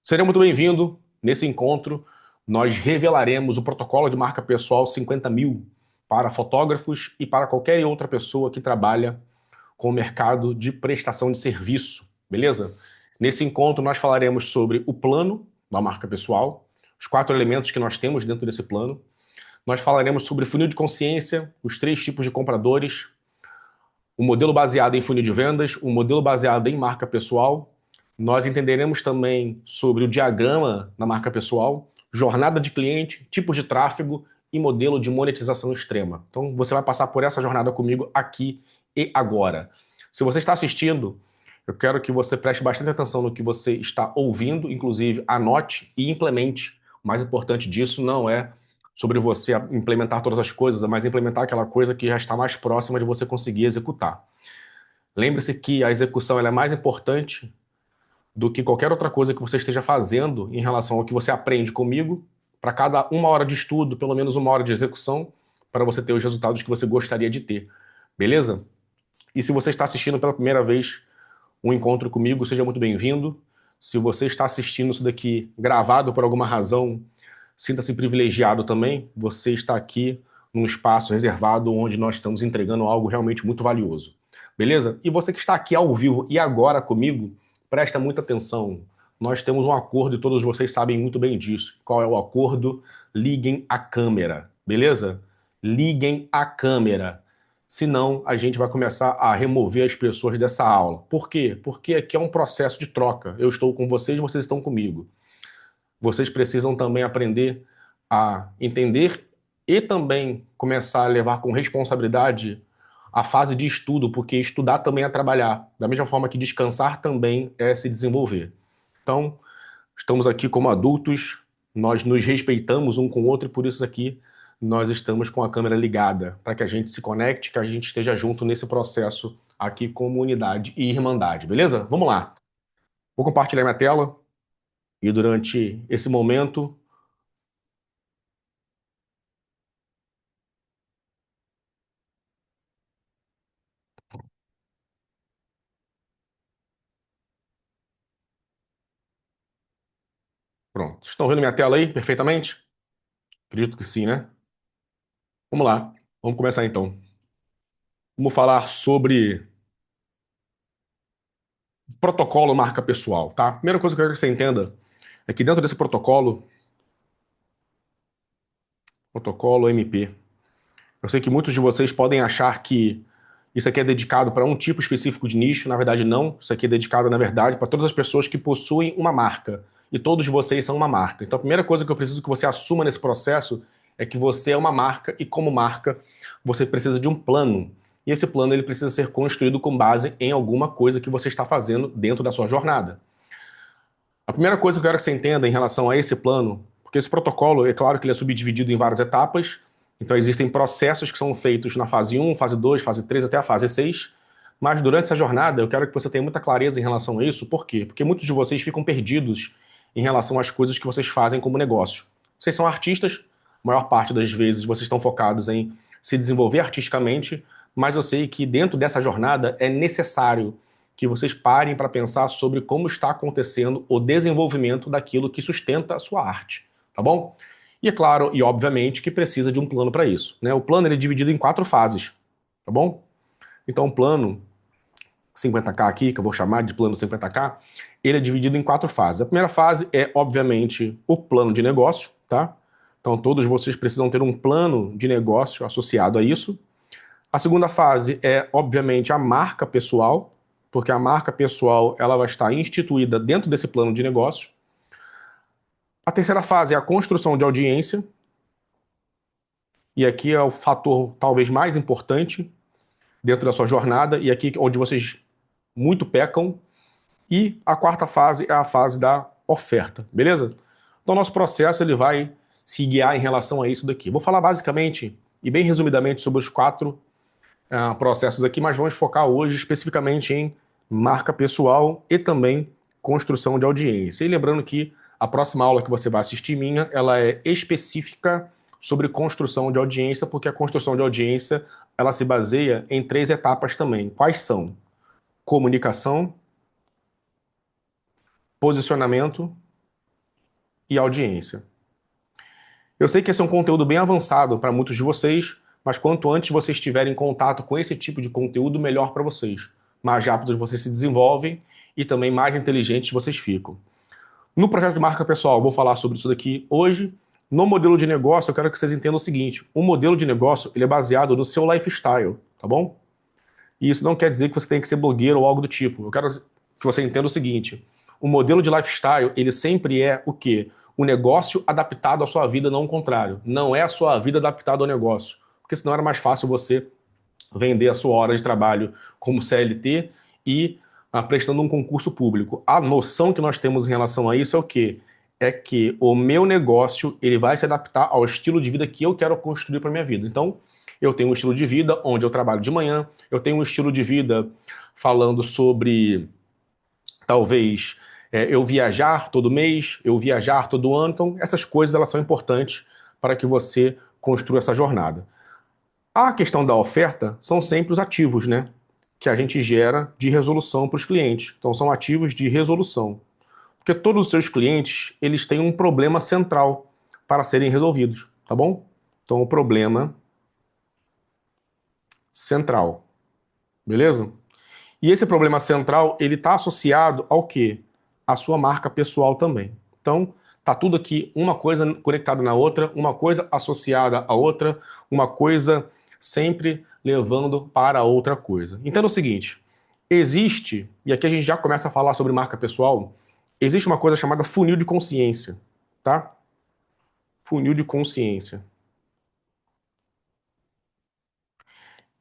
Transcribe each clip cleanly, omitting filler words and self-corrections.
Seja muito bem-vindo. Nesse encontro, nós revelaremos o protocolo de marca pessoal 50.000 para fotógrafos e para qualquer outra pessoa que trabalha com o mercado de prestação de serviço, beleza? Nesse encontro, nós falaremos sobre o plano da marca pessoal, os 4 elementos que nós temos dentro desse plano. Nós falaremos sobre funil de consciência, os 3 tipos de compradores, o modelo baseado em funil de vendas, o modelo baseado em marca pessoal. Nós entenderemos também sobre o diagrama da marca pessoal, jornada de cliente, tipos de tráfego e modelo de monetização extrema. Então você vai passar por essa jornada comigo aqui e agora. Se você está assistindo, eu quero que você preste bastante atenção no que você está ouvindo, inclusive anote e implemente. O mais importante disso não é sobre você implementar todas as coisas, mas implementar aquela coisa que já está mais próxima de você conseguir executar. Lembre-se que a execução ela é mais importante do que qualquer outra coisa que você esteja fazendo em relação ao que você aprende comigo. Para cada 1 hora de estudo, pelo menos 1 hora de execução, para você ter os resultados que você gostaria de ter. Beleza? E se você está assistindo pela primeira vez um encontro comigo, seja muito bem-vindo. Se você está assistindo isso daqui gravado por alguma razão, sinta-se privilegiado também. Você está aqui num espaço reservado onde nós estamos entregando algo realmente muito valioso. Beleza? E você que está aqui ao vivo e agora comigo, presta muita atenção. Nós temos um acordo e todos vocês sabem muito bem disso. Qual é o acordo? Liguem a câmera, beleza? Liguem a câmera. Senão, a gente vai começar a remover as pessoas dessa aula. Por quê? Porque aqui é um processo de troca. Eu estou com vocês, vocês estão comigo. Vocês precisam também aprender a entender e também começar a levar com responsabilidade a fase de estudo, porque estudar também é trabalhar, da mesma forma que descansar também é se desenvolver. Então, estamos aqui como adultos, nós nos respeitamos um com o outro e por isso aqui nós estamos com a câmera ligada, para que a gente se conecte, que a gente esteja junto nesse processo aqui como unidade e irmandade, beleza? Vamos lá. Vou compartilhar minha tela e durante esse momento pronto. Estão vendo minha tela aí perfeitamente? Acredito que sim, né? Vamos lá. Vamos começar então. Vamos falar sobre protocolo marca pessoal, tá? Primeira coisa que eu quero que você entenda é que dentro desse protocolo MP, eu sei que muitos de vocês podem achar que isso aqui é dedicado para um tipo específico de nicho, na verdade não. Isso aqui é dedicado, na verdade, para todas as pessoas que possuem uma marca. E todos vocês são uma marca. Então a primeira coisa que eu preciso que você assuma nesse processo é que você é uma marca e como marca você precisa de um plano. E esse plano ele precisa ser construído com base em alguma coisa que você está fazendo dentro da sua jornada. A primeira coisa que eu quero que você entenda em relação a esse plano, porque esse protocolo, é claro que ele é subdividido em várias etapas, então existem processos que são feitos na fase 1, fase 2, fase 3 até a fase 6, mas durante essa jornada eu quero que você tenha muita clareza em relação a isso, por quê? Porque muitos de vocês ficam perdidos em relação às coisas que vocês fazem como negócio. Vocês são artistas, a maior parte das vezes vocês estão focados em se desenvolver artisticamente, mas eu sei que dentro dessa jornada é necessário que vocês parem para pensar sobre como está acontecendo o desenvolvimento daquilo que sustenta a sua arte, tá bom? E é claro, e obviamente, que precisa de um plano para isso, né? O plano ele é dividido em 4 fases, tá bom? Então, o plano 50K aqui, que eu vou chamar de plano 50K, ele é dividido em 4 fases. A primeira fase é, obviamente, o plano de negócio, tá? Então, todos vocês precisam ter um plano de negócio associado a isso. A segunda fase é, obviamente, a marca pessoal, porque a marca pessoal ela vai estar instituída dentro desse plano de negócio. A terceira fase é a construção de audiência, e aqui é o fator talvez mais importante dentro da sua jornada, e aqui onde vocês muito pecam. E a quarta fase é a fase da oferta, beleza? Então, nosso processo ele vai se guiar em relação a isso daqui. Vou falar basicamente e bem resumidamente sobre os 4 processos aqui, mas vamos focar hoje especificamente em marca pessoal e também construção de audiência. E lembrando que a próxima aula que você vai assistir minha, ela é específica sobre construção de audiência, porque a construção de audiência, ela se baseia em 3 etapas também. Quais são? Comunicação, posicionamento e audiência. Eu sei que esse é um conteúdo bem avançado para muitos de vocês, mas quanto antes vocês estiverem em contato com esse tipo de conteúdo, melhor para vocês. Mais rápido vocês se desenvolvem e também mais inteligentes vocês ficam. No projeto de marca pessoal, eu vou falar sobre isso daqui hoje. No modelo de negócio, eu quero que vocês entendam o seguinte: o modelo de negócio ele é baseado no seu lifestyle, tá bom? E isso não quer dizer que você tem que ser blogueiro ou algo do tipo. Eu quero que você entenda o seguinte: o modelo de lifestyle, ele sempre é o quê? O negócio adaptado à sua vida, não o contrário. Não é a sua vida adaptada ao negócio. Porque senão era mais fácil você vender a sua hora de trabalho como CLT e prestando um concurso público. A noção que nós temos em relação a isso é o quê? É que o meu negócio ele vai se adaptar ao estilo de vida que eu quero construir para minha vida. Então, eu tenho um estilo de vida onde eu trabalho de manhã, eu tenho um estilo de vida falando sobre, talvez, eu viajar todo mês, eu viajar todo ano. Então, essas coisas elas são importantes para que você construa essa jornada. A questão da oferta são sempre os ativos, né? Que a gente gera de resolução para os clientes. Então, são ativos de resolução. Porque todos os seus clientes, eles têm um problema central para serem resolvidos, tá bom? Então, o problema central, beleza? E esse problema central, ele está associado ao quê? À sua marca pessoal também. Então, tá tudo aqui, uma coisa conectada na outra, uma coisa associada à outra, uma coisa sempre levando para outra coisa. Entenda o seguinte, existe, e aqui a gente já começa a falar sobre marca pessoal, existe uma coisa chamada funil de consciência, tá? Funil de consciência.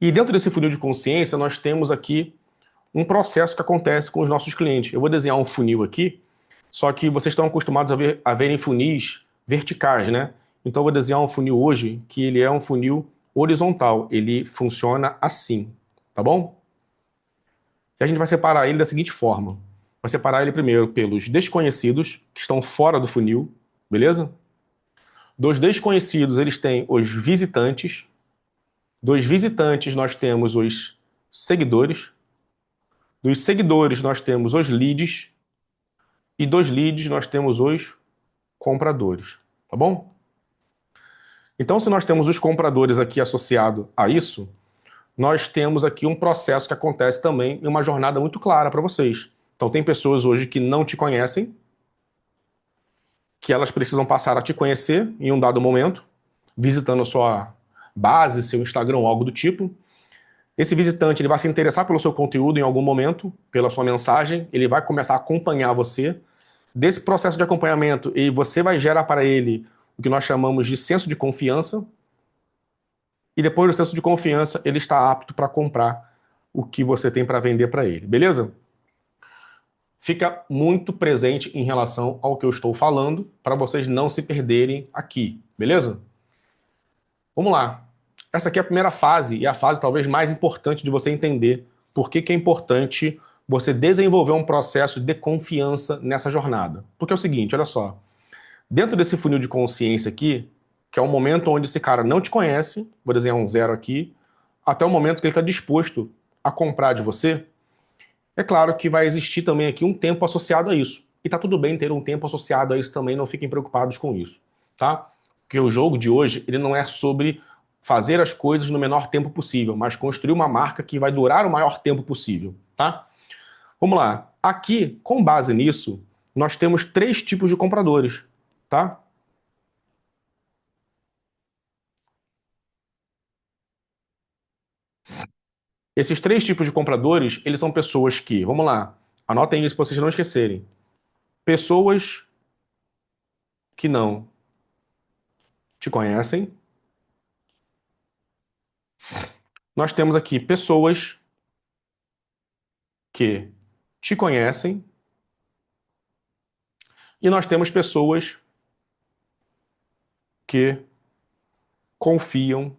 E dentro desse funil de consciência, nós temos aqui um processo que acontece com os nossos clientes. Eu vou desenhar um funil aqui, só que vocês estão acostumados a verem funis verticais, né? Então eu vou desenhar um funil hoje que ele é um funil horizontal. Ele funciona assim, tá bom? E a gente vai separar ele da seguinte forma. Vai separar ele primeiro pelos desconhecidos, que estão fora do funil, beleza? Dos desconhecidos, eles têm os visitantes. Dos visitantes, nós temos os seguidores. Dos seguidores, nós temos os leads. E dos leads, nós temos os compradores, tá bom? Então, se nós temos os compradores aqui associado a isso, nós temos aqui um processo que acontece também em uma jornada muito clara para vocês. Então, tem pessoas hoje que não te conhecem, que elas precisam passar a te conhecer em um dado momento, visitando a sua base, seu Instagram, algo do tipo. Esse visitante ele vai se interessar pelo seu conteúdo em algum momento, pela sua mensagem, ele vai começar a acompanhar você. Desse processo de acompanhamento, e você vai gerar para ele o que nós chamamos de senso de confiança, e depois do senso de confiança, ele está apto para comprar o que você tem para vender para ele, beleza? Fica muito presente em relação ao que eu estou falando, para vocês não se perderem aqui, beleza? Vamos lá. Essa aqui é a primeira fase, e a fase talvez mais importante de você entender por que é importante você desenvolver um processo de confiança nessa jornada. Porque é o seguinte, olha só. Dentro desse funil de consciência aqui, que é o momento onde esse cara não te conhece, vou desenhar um zero aqui, até o momento que ele está disposto a comprar de você, é claro que vai existir também aqui um tempo associado a isso. E tá tudo bem ter um tempo associado a isso também, não fiquem preocupados com isso, tá? Porque o jogo de hoje, ele não é sobre fazer as coisas no menor tempo possível, mas construir uma marca que vai durar o maior tempo possível, tá? Vamos lá. Aqui, com base nisso, nós temos três tipos de compradores, tá? Esses três tipos de compradores, eles são pessoas que, vamos lá, anotem isso para vocês não esquecerem. Pessoas que não te conhecem. Nós temos aqui pessoas que te conhecem. E nós temos pessoas que confiam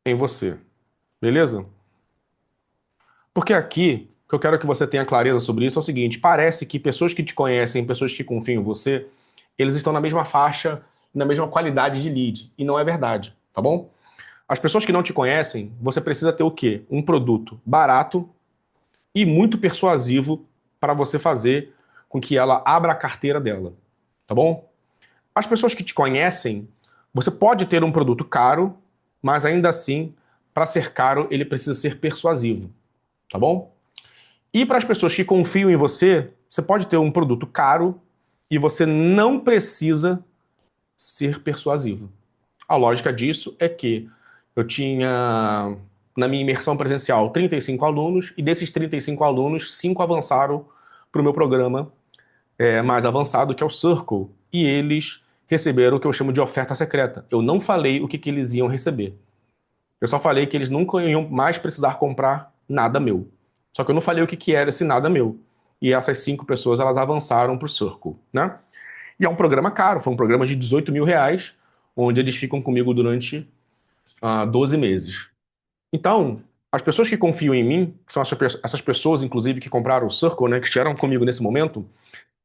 em você. Beleza? Porque aqui, o que eu quero que você tenha clareza sobre isso é o seguinte: parece que pessoas que te conhecem, pessoas que confiam em você, eles estão na mesma faixa, na mesma qualidade de lead. E não é verdade, tá bom? As pessoas que não te conhecem, você precisa ter o quê? Um produto barato e muito persuasivo para você fazer com que ela abra a carteira dela, tá bom? As pessoas que te conhecem, você pode ter um produto caro, mas ainda assim, para ser caro, ele precisa ser persuasivo, tá bom? E para as pessoas que confiam em você, você pode ter um produto caro e você não precisa ser persuasivo. A lógica disso é que eu tinha, na minha imersão presencial, 35 alunos, e desses 35 alunos, 5 avançaram para o meu programa mais avançado, que é o Circle, e eles receberam o que eu chamo de oferta secreta. Eu não falei o que, que eles iam receber. Eu só falei que eles nunca iam mais precisar comprar nada meu. Só que eu não falei o que, que era esse nada meu. E essas 5 pessoas, elas avançaram para o Circle, né? E é um programa caro, foi um programa de 18 mil reais, onde eles ficam comigo durante 12 meses. Então, as pessoas que confiam em mim, que são essas pessoas, inclusive, que compraram o Circle, né, que estiveram comigo nesse momento,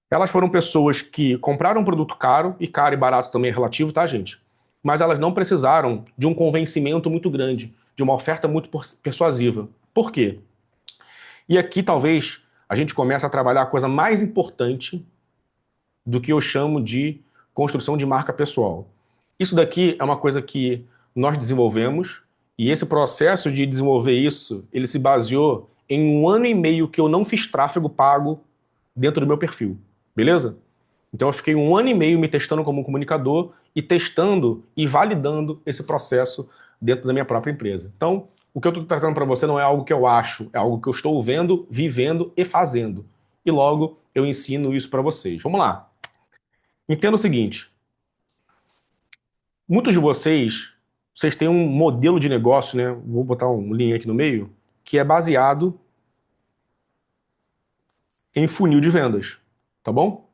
elas foram pessoas que compraram um produto caro e barato também é relativo, tá, gente? Mas elas não precisaram de um convencimento muito grande, de uma oferta muito persuasiva. Por quê? E aqui talvez a gente comece a trabalhar a coisa mais importante do que eu chamo de construção de marca pessoal. Isso daqui é uma coisa que nós desenvolvemos e esse processo de desenvolver isso, ele se baseou em 1 ano e meio que eu não fiz tráfego pago dentro do meu perfil, beleza? Então eu fiquei 1 ano e meio me testando como comunicador e testando e validando esse processo dentro da minha própria empresa. Então, o que eu estou trazendo para você não é algo que eu acho, é algo que eu estou vendo, vivendo e fazendo. E logo eu ensino isso para vocês. Vamos lá. Entenda o seguinte: muitos de vocês têm um modelo de negócio, né? Vou botar um link aqui no meio, que é baseado em funil de vendas, tá bom?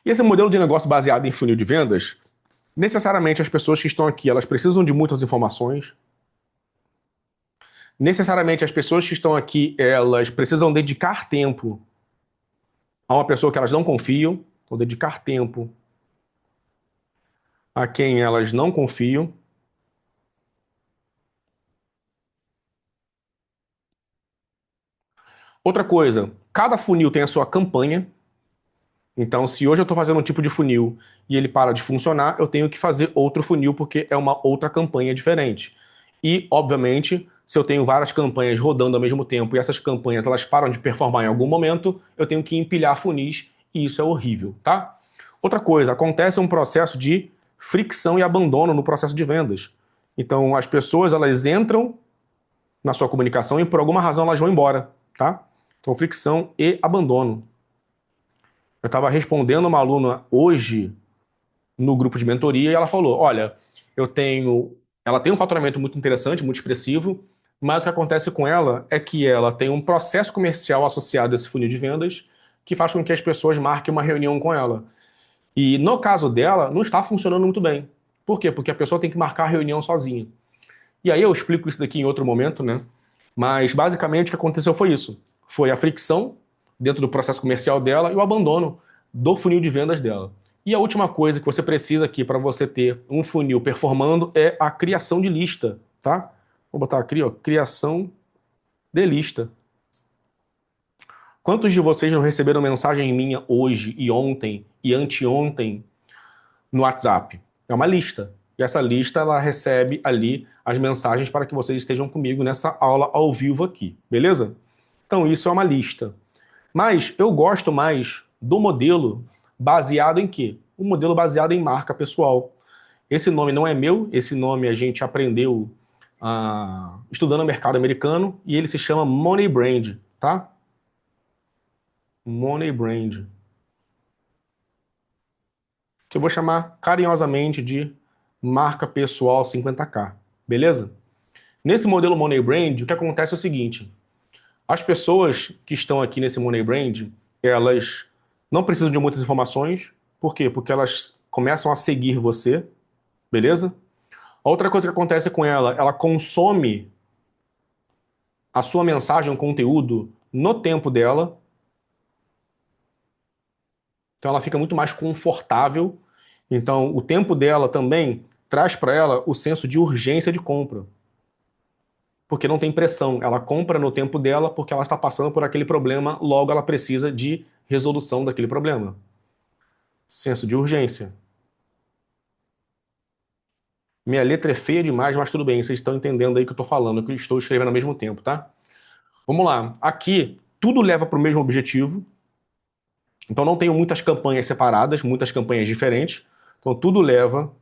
E esse modelo de negócio baseado em funil de vendas, necessariamente as pessoas que estão aqui, elas precisam de muitas informações. Necessariamente as pessoas que estão aqui, elas precisam dedicar tempo a uma pessoa que elas não confiam, ou dedicar tempo a quem elas não confiam. Outra coisa, cada funil tem a sua campanha. Então, se hoje eu estou fazendo um tipo de funil e ele para de funcionar, eu tenho que fazer outro funil porque é uma outra campanha diferente. E, obviamente, se eu tenho várias campanhas rodando ao mesmo tempo e essas campanhas elas param de performar em algum momento, eu tenho que empilhar funis e isso é horrível, tá? Outra coisa, acontece um processo de fricção e abandono no processo de vendas. Então, as pessoas elas entram na sua comunicação e por alguma razão elas vão embora, tá? Então, fricção e abandono. Eu estava respondendo uma aluna hoje no grupo de mentoria e ela falou: Olha, eu tenho. Ela tem um faturamento muito interessante, muito expressivo, mas o que acontece com ela é que ela tem um processo comercial associado a esse funil de vendas que faz com que as pessoas marquem uma reunião com ela. E no caso dela, não está funcionando muito bem. Por quê? Porque a pessoa tem que marcar a reunião sozinha. E aí eu explico isso daqui em outro momento, né? Mas basicamente o que aconteceu foi isso. Foi a fricção dentro do processo comercial dela e o abandono do funil de vendas dela. E a última coisa que você precisa aqui para você ter um funil performando é a criação de lista, tá? Vou botar aqui, ó, criação de lista. Quantos de vocês não receberam mensagem minha hoje e ontem e anteontem no WhatsApp? É uma lista. E essa lista ela recebe ali as mensagens para que vocês estejam comigo nessa aula ao vivo aqui, beleza? Então isso é uma lista. Mas eu gosto mais do modelo baseado em quê? Um modelo baseado em marca pessoal. Esse nome não é meu, esse nome a gente aprendeu estudando o mercado americano e ele se chama Money Brand, tá? Money Brand. Que eu vou chamar carinhosamente de marca pessoal 50K, beleza? Nesse modelo Money Brand, o que acontece é o seguinte: as pessoas que estão aqui nesse Money Brand, elas não precisam de muitas informações. Por quê? Porque elas começam a seguir você, beleza? A outra coisa que acontece com ela, ela consome a sua mensagem, o conteúdo, no tempo dela. Então ela fica muito mais confortável. Então o tempo dela também traz para ela o senso de urgência de compra. porque não tem pressão. Ela compra no tempo dela porque ela está passando por aquele problema, logo ela precisa de resolução daquele problema. Senso de urgência. Minha letra é feia demais, mas tudo bem, vocês estão entendendo aí o que eu estou falando, que eu estou escrevendo ao mesmo tempo, tá? Vamos lá. Aqui, tudo leva para o mesmo objetivo. Então não tenho muitas campanhas separadas, muitas campanhas diferentes. Então tudo leva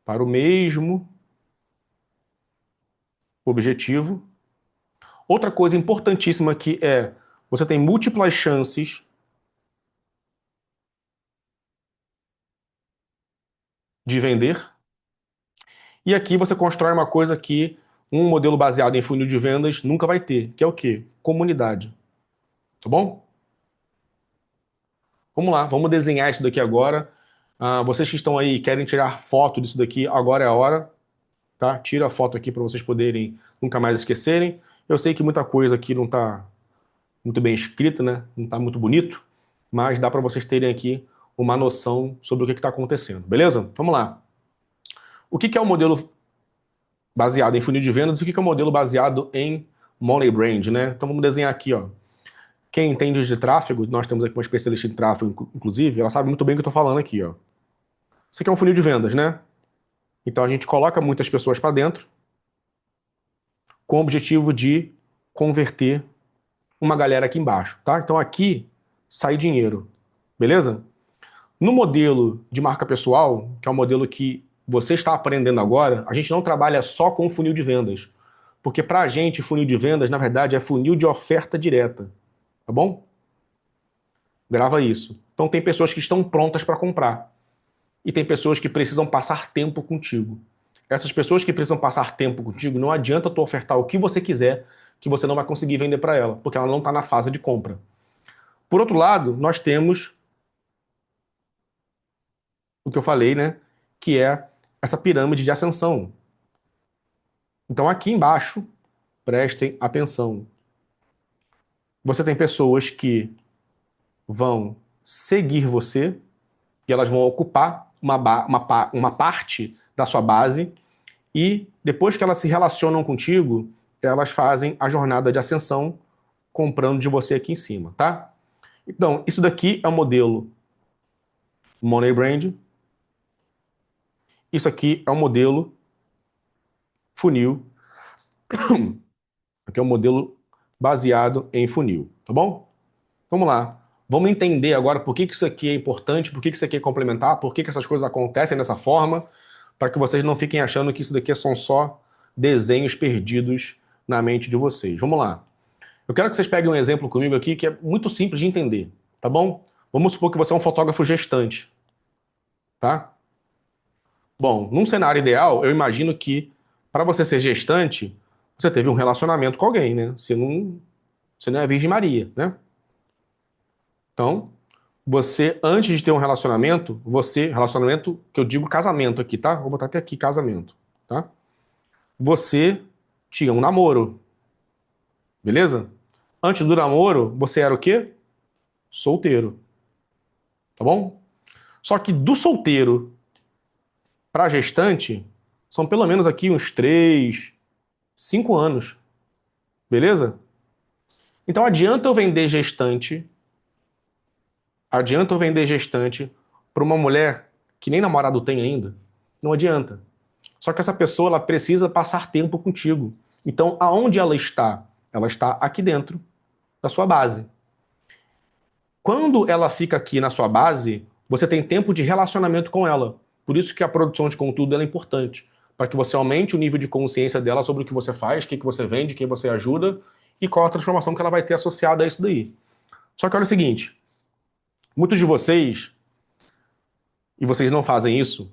para o mesmo objetivo. Outra coisa importantíssima aqui é você tem múltiplas chances de vender. E aqui você constrói uma coisa que um modelo baseado em funil de vendas nunca vai ter, que é o quê? Comunidade. Tá bom? Vamos lá, vamos desenhar isso daqui agora. Vocês que estão aí querem tirar foto disso daqui, agora é a hora, tá? Tira a foto aqui para vocês poderem nunca mais esquecerem. Eu sei que muita coisa aqui não está muito bem escrita, né? Não está muito bonito, mas dá para vocês terem aqui uma noção sobre o que está acontecendo, beleza? Vamos lá. O que é o modelo baseado em funil de vendas e o que é o modelo baseado em Money Brand, né? Então vamos desenhar aqui, ó. Quem entende de tráfego, nós temos aqui uma especialista em tráfego, inclusive, ela sabe muito bem o que eu estou falando aqui, ó. Isso aqui é um funil de vendas, né? Então a gente coloca muitas pessoas para dentro com o objetivo de converter uma galera aqui embaixo, tá? Então aqui sai dinheiro, beleza? No modelo de marca pessoal, que é o modelo que você está aprendendo agora, a gente não trabalha só com funil de vendas. Porque para a gente, funil de vendas, na verdade, é funil de oferta direta. Tá bom? Grava isso. Então tem pessoas que estão prontas para comprar. E tem pessoas que precisam passar tempo contigo. Essas pessoas que precisam passar tempo contigo, não adianta tu ofertar o que você quiser, que você não vai conseguir vender para ela, porque ela não está na fase de compra. Por outro lado, nós temos o que eu falei, né? Que é essa pirâmide de ascensão. Então aqui embaixo, prestem atenção. Você tem pessoas que vão seguir você e elas vão ocupar uma parte da sua base e depois que elas se relacionam contigo, elas fazem a jornada de ascensão comprando de você aqui em cima, tá? Então, isso daqui é o modelo Money Brand. Isso aqui é o modelo funil. Aqui é o modelo baseado em funil, tá bom? Vamos lá. Vamos entender agora por que isso aqui é importante, por que isso aqui é complementar, por que essas coisas acontecem dessa forma, para que vocês não fiquem achando que isso daqui são só desenhos perdidos na mente de vocês. Vamos lá. Eu quero que vocês peguem um exemplo comigo aqui que é muito simples de entender, tá bom? Vamos supor que você é um fotógrafo gestante, tá? Bom, num cenário ideal, eu imagino que para você ser gestante, você teve um relacionamento com alguém, né? Você não é Virgem Maria, né? Então, você, antes de ter um relacionamento, relacionamento que eu digo casamento aqui, tá? Vou botar até aqui casamento, tá? Você tinha um namoro, beleza? Antes do namoro, você era o quê? Solteiro, tá bom? Só que do solteiro para gestante, são pelo menos aqui uns 3, 5 anos, beleza? Então adianta eu vender gestante para uma mulher que nem namorado tem ainda? Não adianta. Só que essa pessoa ela precisa passar tempo contigo. Então, aonde ela está? Ela está aqui dentro da sua base. Quando ela fica aqui na sua base, você tem tempo de relacionamento com ela. Por isso que a produção de conteúdo é importante, para que você aumente o nível de consciência dela sobre o que você faz, o que você vende, quem você ajuda e qual a transformação que ela vai ter associada a isso daí. Só que olha o seguinte, muitos de vocês, e vocês não fazem isso,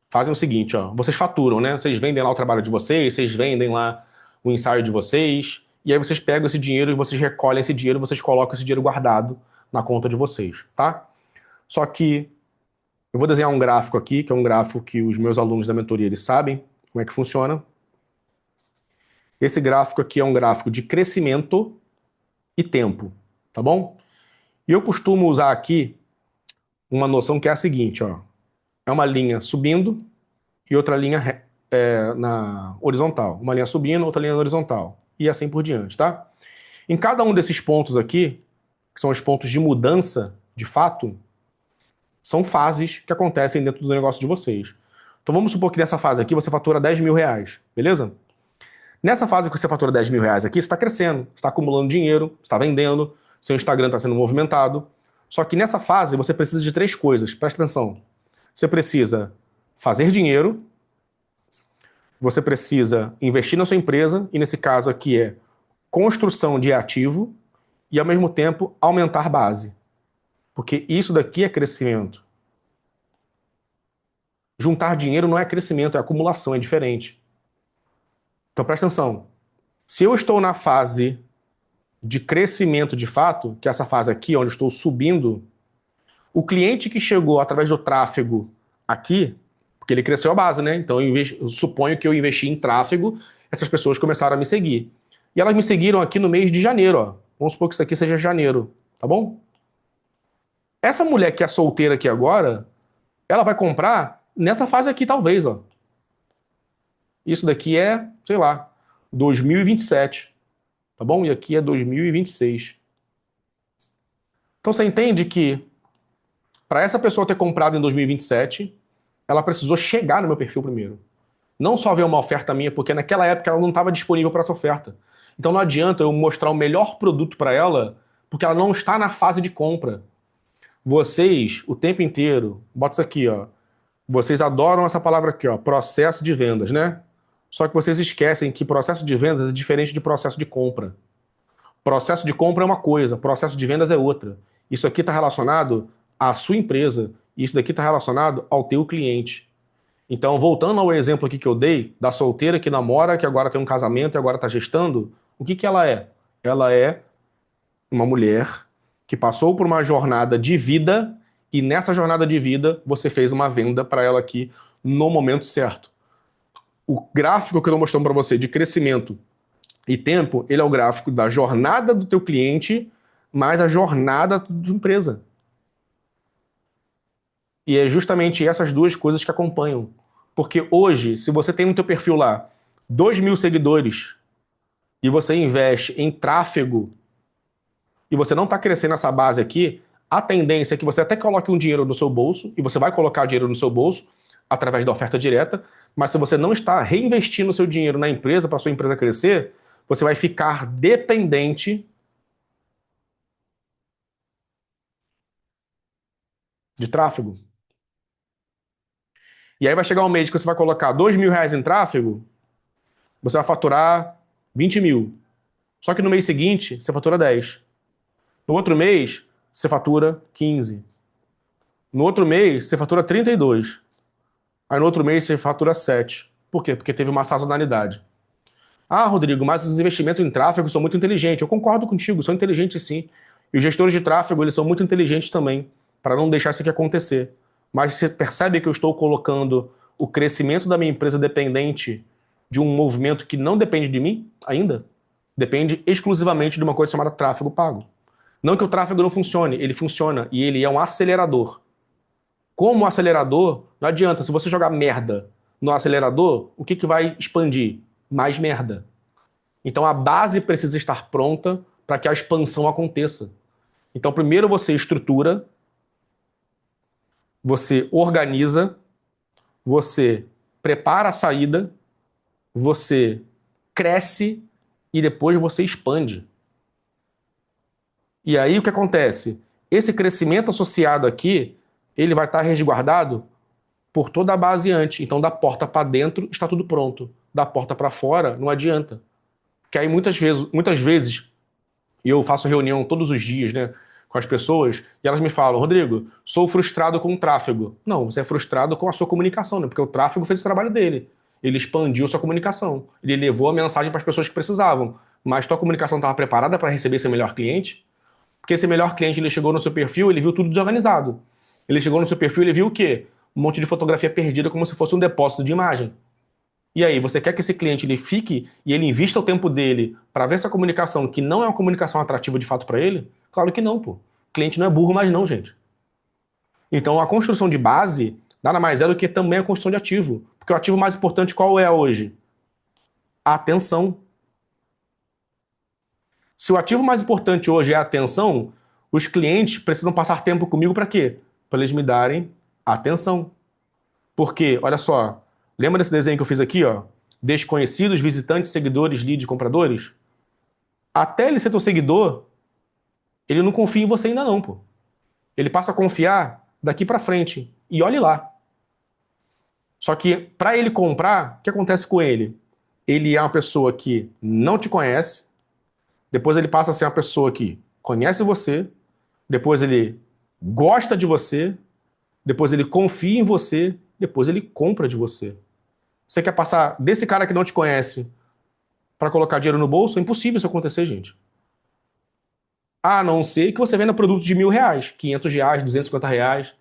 fazem o seguinte, ó, vocês faturam, né? Vocês vendem lá o trabalho de vocês vendem lá o ensaio de vocês, e aí vocês pegam esse dinheiro e vocês recolhem esse dinheiro, vocês colocam esse dinheiro guardado na conta de vocês, tá? Só que eu vou desenhar um gráfico aqui, que é um gráfico que os meus alunos da mentoria eles sabem como é que funciona. Esse gráfico aqui é um gráfico de crescimento e tempo, tá bom? E eu costumo usar aqui uma noção que é a seguinte, ó. É uma linha subindo e outra linha na horizontal. Uma linha subindo, outra linha na horizontal. E assim por diante, tá? Em cada um desses pontos aqui, que são os pontos de mudança de fato, são fases que acontecem dentro do negócio de vocês. Então vamos supor que nessa fase aqui você fatura 10 mil reais, beleza? Nessa fase que você fatura 10 mil reais aqui, você está crescendo, você está acumulando dinheiro, você está vendendo, seu Instagram está sendo movimentado. Só que nessa fase você precisa de três coisas, presta atenção. Você precisa fazer dinheiro, você precisa investir na sua empresa, e nesse caso aqui é construção de ativo, e ao mesmo tempo aumentar base. Porque isso daqui é crescimento. Juntar dinheiro não é crescimento, é acumulação, é diferente. Então presta atenção. Se eu estou na fase de crescimento de fato, que é essa fase aqui, onde eu estou subindo, o cliente que chegou através do tráfego aqui, porque ele cresceu a base, né? Então eu suponho que eu investi em tráfego, essas pessoas começaram a me seguir. E elas me seguiram aqui no mês de janeiro, ó. Vamos supor que isso aqui seja janeiro, tá bom? Essa mulher que é solteira aqui agora, ela vai comprar nessa fase aqui, talvez, ó. Isso daqui é, sei lá, 2027, tá bom? E aqui é 2026. Então você entende que para essa pessoa ter comprado em 2027, ela precisou chegar no meu perfil primeiro. Não só ver uma oferta minha, porque naquela época ela não estava disponível para essa oferta. Então não adianta eu mostrar o melhor produto para ela, porque ela não está na fase de compra. Vocês, o tempo inteiro, bota isso aqui, ó. Vocês adoram essa palavra aqui, ó, processo de vendas, né? Só que vocês esquecem que processo de vendas é diferente de processo de compra. Processo de compra é uma coisa, processo de vendas é outra. Isso aqui está relacionado à sua empresa, isso daqui está relacionado ao teu cliente. Então, voltando ao exemplo aqui que eu dei, da solteira que namora, que agora tem um casamento e agora está gestando, o que que ela é? Ela é uma mulher que passou por uma jornada de vida e nessa jornada de vida você fez uma venda para ela aqui no momento certo. O gráfico que eu estou mostrando para você de crescimento e tempo, ele é o gráfico da jornada do teu cliente mais a jornada da tua empresa. E é justamente essas duas coisas que acompanham. Porque hoje, se você tem no teu perfil lá 2 mil seguidores e você investe em tráfego e você não está crescendo essa base aqui, a tendência é que você até coloque um dinheiro no seu bolso, e você vai colocar dinheiro no seu bolso através da oferta direta, mas se você não está reinvestindo o seu dinheiro na empresa para a sua empresa crescer, você vai ficar dependente de tráfego. E aí vai chegar um mês que você vai colocar 2 mil reais em tráfego, você vai faturar 20 mil. Só que no mês seguinte, você fatura 10. No outro mês, você fatura 15. No outro mês, você fatura 32. Aí no outro mês, você fatura 7. Por quê? Porque teve uma sazonalidade. Ah, Rodrigo, mas os investimentos em tráfego são muito inteligentes. Eu concordo contigo, são inteligentes sim. E os gestores de tráfego, eles são muito inteligentes também, para não deixar isso aqui acontecer. Mas você percebe que eu estou colocando o crescimento da minha empresa dependente de um movimento que não depende de mim ainda? Depende exclusivamente de uma coisa chamada tráfego pago. Não que o tráfego não funcione, ele funciona e ele é um acelerador. Como acelerador, não adianta. Se você jogar merda no acelerador, o que que vai expandir? Mais merda. Então a base precisa estar pronta para que a expansão aconteça. Então primeiro você estrutura, você organiza, você prepara a saída, você cresce e depois você expande. E aí o que acontece? Esse crescimento associado aqui, ele vai estar resguardado por toda a base antes. Então da porta para dentro está tudo pronto. Da porta para fora não adianta. Que aí muitas vezes, e eu faço reunião todos os dias, né, com as pessoas, e elas me falam, Rodrigo, sou frustrado com o tráfego. Não, você é frustrado com a sua comunicação, né? Porque o tráfego fez o trabalho dele. Ele expandiu sua comunicação. Ele levou a mensagem para as pessoas que precisavam. Mas tua comunicação estava preparada para receber esse melhor cliente? Porque esse melhor cliente, ele chegou no seu perfil, ele viu tudo desorganizado. Ele chegou no seu perfil, ele viu o quê? Um monte de fotografia perdida, como se fosse um depósito de imagem. E aí, você quer que esse cliente ele fique e ele invista o tempo dele para ver essa comunicação que não é uma comunicação atrativa de fato para ele? Claro que não, pô. O cliente não é burro mais não, gente. Então, a construção de base nada mais é do que também a construção de ativo. Porque o ativo mais importante qual é hoje? A atenção. Se o ativo mais importante hoje é a atenção, os clientes precisam passar tempo comigo para quê? Para eles me darem atenção. Porque, olha só, lembra desse desenho que eu fiz aqui, ó? Desconhecidos, visitantes, seguidores, leads, compradores? Até ele ser teu seguidor, ele não confia em você ainda não, pô. Ele passa a confiar daqui para frente. E olhe lá. Só que para ele comprar, o que acontece com ele? Ele é uma pessoa que não te conhece, depois ele passa a ser uma pessoa que conhece você, depois ele gosta de você, depois ele confia em você, depois ele compra de você. Você quer passar desse cara que não te conhece para colocar dinheiro no bolso? É impossível isso acontecer, gente. A não ser que você venda produto de R$ 1.000, R$ 500, R$ 250, R$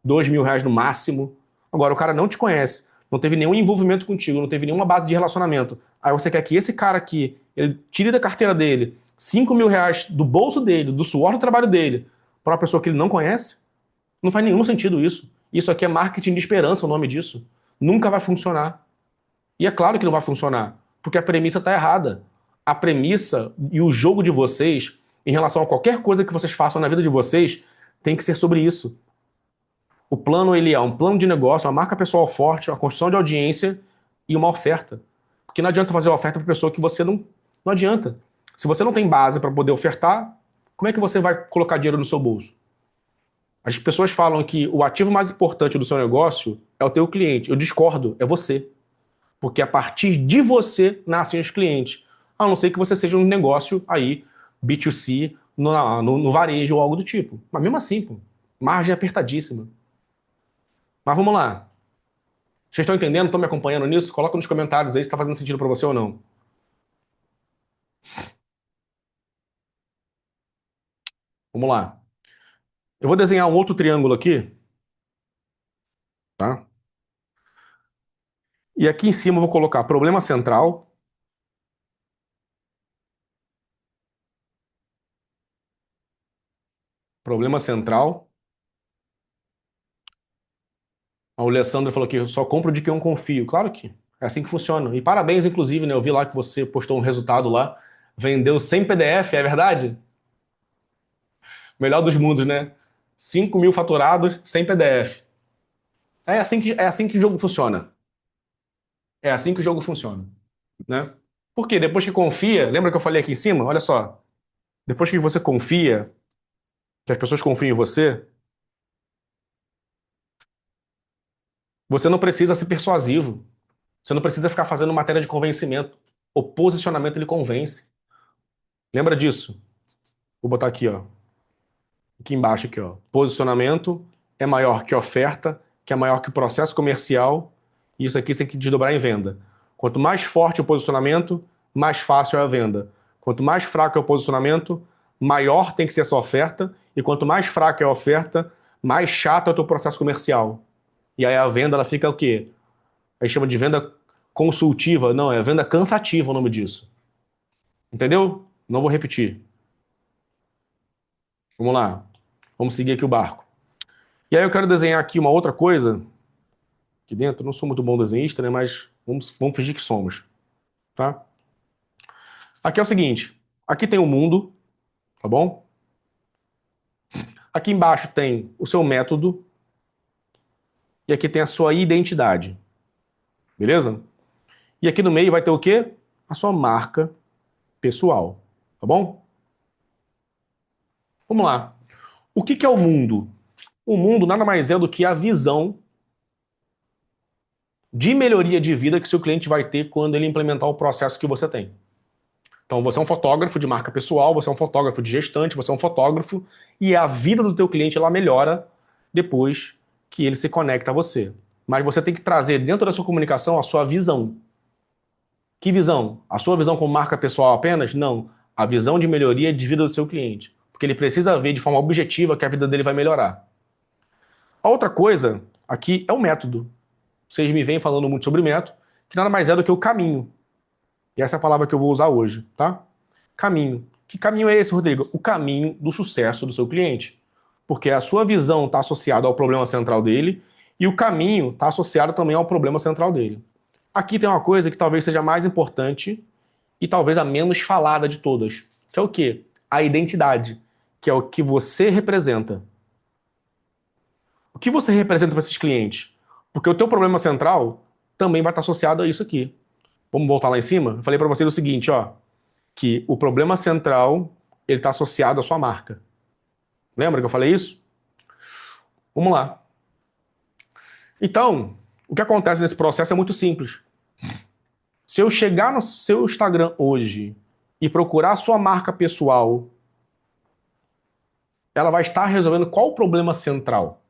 2.000 no máximo. Agora, o cara não te conhece, não teve nenhum envolvimento contigo, não teve nenhuma base de relacionamento. Aí você quer que esse cara aqui, ele tire da carteira dele R$ 5.000 do bolso dele, do suor do trabalho dele, para uma pessoa que ele não conhece? Não faz nenhum sentido isso. Isso aqui é marketing de esperança, o nome disso. Nunca vai funcionar. E é claro que não vai funcionar, porque a premissa está errada. A premissa e o jogo de vocês, em relação a qualquer coisa que vocês façam na vida de vocês, tem que ser sobre isso. O plano ele é um plano de negócio, uma marca pessoal forte, uma construção de audiência e uma oferta. Porque não adianta fazer uma oferta para pessoa que você não adianta. Se você não tem base para poder ofertar, como é que você vai colocar dinheiro no seu bolso? As pessoas falam que o ativo mais importante do seu negócio é o teu cliente. Eu discordo, é você. Porque a partir de você nascem os clientes. A não ser que você seja um negócio aí, B2C, no varejo ou algo do tipo. Mas mesmo assim, pô, margem apertadíssima. Mas vamos lá. Vocês estão entendendo? Estão me acompanhando nisso? Coloca nos comentários aí se está fazendo sentido para você ou não. Vamos lá. Eu vou desenhar um outro triângulo aqui, tá? E aqui em cima eu vou colocar problema central, problema central. O Alessandro falou que eu só compro de quem eu confio. Claro que é assim que funciona. E parabéns, inclusive, né? Eu vi lá que você postou um resultado lá. Vendeu 100 PDF, é verdade? Melhor dos mundos, né? 5.000 faturados, 100 PDF. É assim que o jogo funciona. É assim que o jogo funciona, né? Porque depois que confia, lembra que eu falei aqui em cima? Olha só. Depois que você confia, que as pessoas confiam em você, você não precisa ser persuasivo. Você não precisa ficar fazendo matéria de convencimento. O posicionamento ele convence. Lembra disso? Vou botar aqui, ó. Aqui embaixo, aqui, ó. Posicionamento é maior que oferta, que é maior que o processo comercial. E isso aqui você tem que desdobrar em venda. Quanto mais forte o posicionamento, mais fácil é a venda. Quanto mais fraco é o posicionamento, maior tem que ser essa oferta. E quanto mais fraca é a oferta, mais chato é o teu processo comercial. E aí a venda ela fica o quê? A gente chama de venda consultiva. Não, é venda cansativa o nome disso. Entendeu? Não vou repetir. Vamos lá. Vamos seguir aqui o barco. E aí eu quero desenhar aqui uma outra coisa aqui dentro. Eu não sou muito bom desenhista, né? Mas vamos fingir que somos, tá? Aqui é o seguinte. Aqui tem o mundo, tá bom? Aqui embaixo tem o seu método e aqui tem a sua identidade, beleza? E aqui no meio vai ter o quê? A sua marca pessoal, tá bom? Vamos lá. O que é o mundo? O mundo nada mais é do que a visão de melhoria de vida que seu cliente vai ter quando ele implementar o processo que você tem. Então, você é um fotógrafo de marca pessoal, você é um fotógrafo de gestante, você é um fotógrafo, e a vida do teu cliente ela melhora depois que ele se conecta a você. Mas você tem que trazer dentro da sua comunicação a sua visão. Que visão? A sua visão como marca pessoal apenas? Não. A visão de melhoria de vida do seu cliente. Porque ele precisa ver de forma objetiva que a vida dele vai melhorar. A outra coisa aqui é o método. Vocês me vêm falando muito sobre método, que nada mais é do que o caminho. E essa é a palavra que eu vou usar hoje, tá? Caminho. Que caminho é esse, Rodrigo? O caminho do sucesso do seu cliente. Porque a sua visão está associada ao problema central dele E o caminho está associado também ao problema central dele. Aqui tem uma coisa que talvez seja mais importante e talvez a menos falada de todas, que é o quê? A identidade, que é o que você representa. O que você representa para esses clientes? Porque o teu problema central também vai estar associado a isso aqui. Vamos voltar lá em cima? Eu falei para vocês o seguinte, ó, que o problema central ele está associado à sua marca. Lembra que eu falei isso? Vamos lá. Então, o que acontece nesse processo é muito simples. Se eu chegar no seu Instagram hoje e procurar a sua marca pessoal, ela vai estar resolvendo qual o problema central?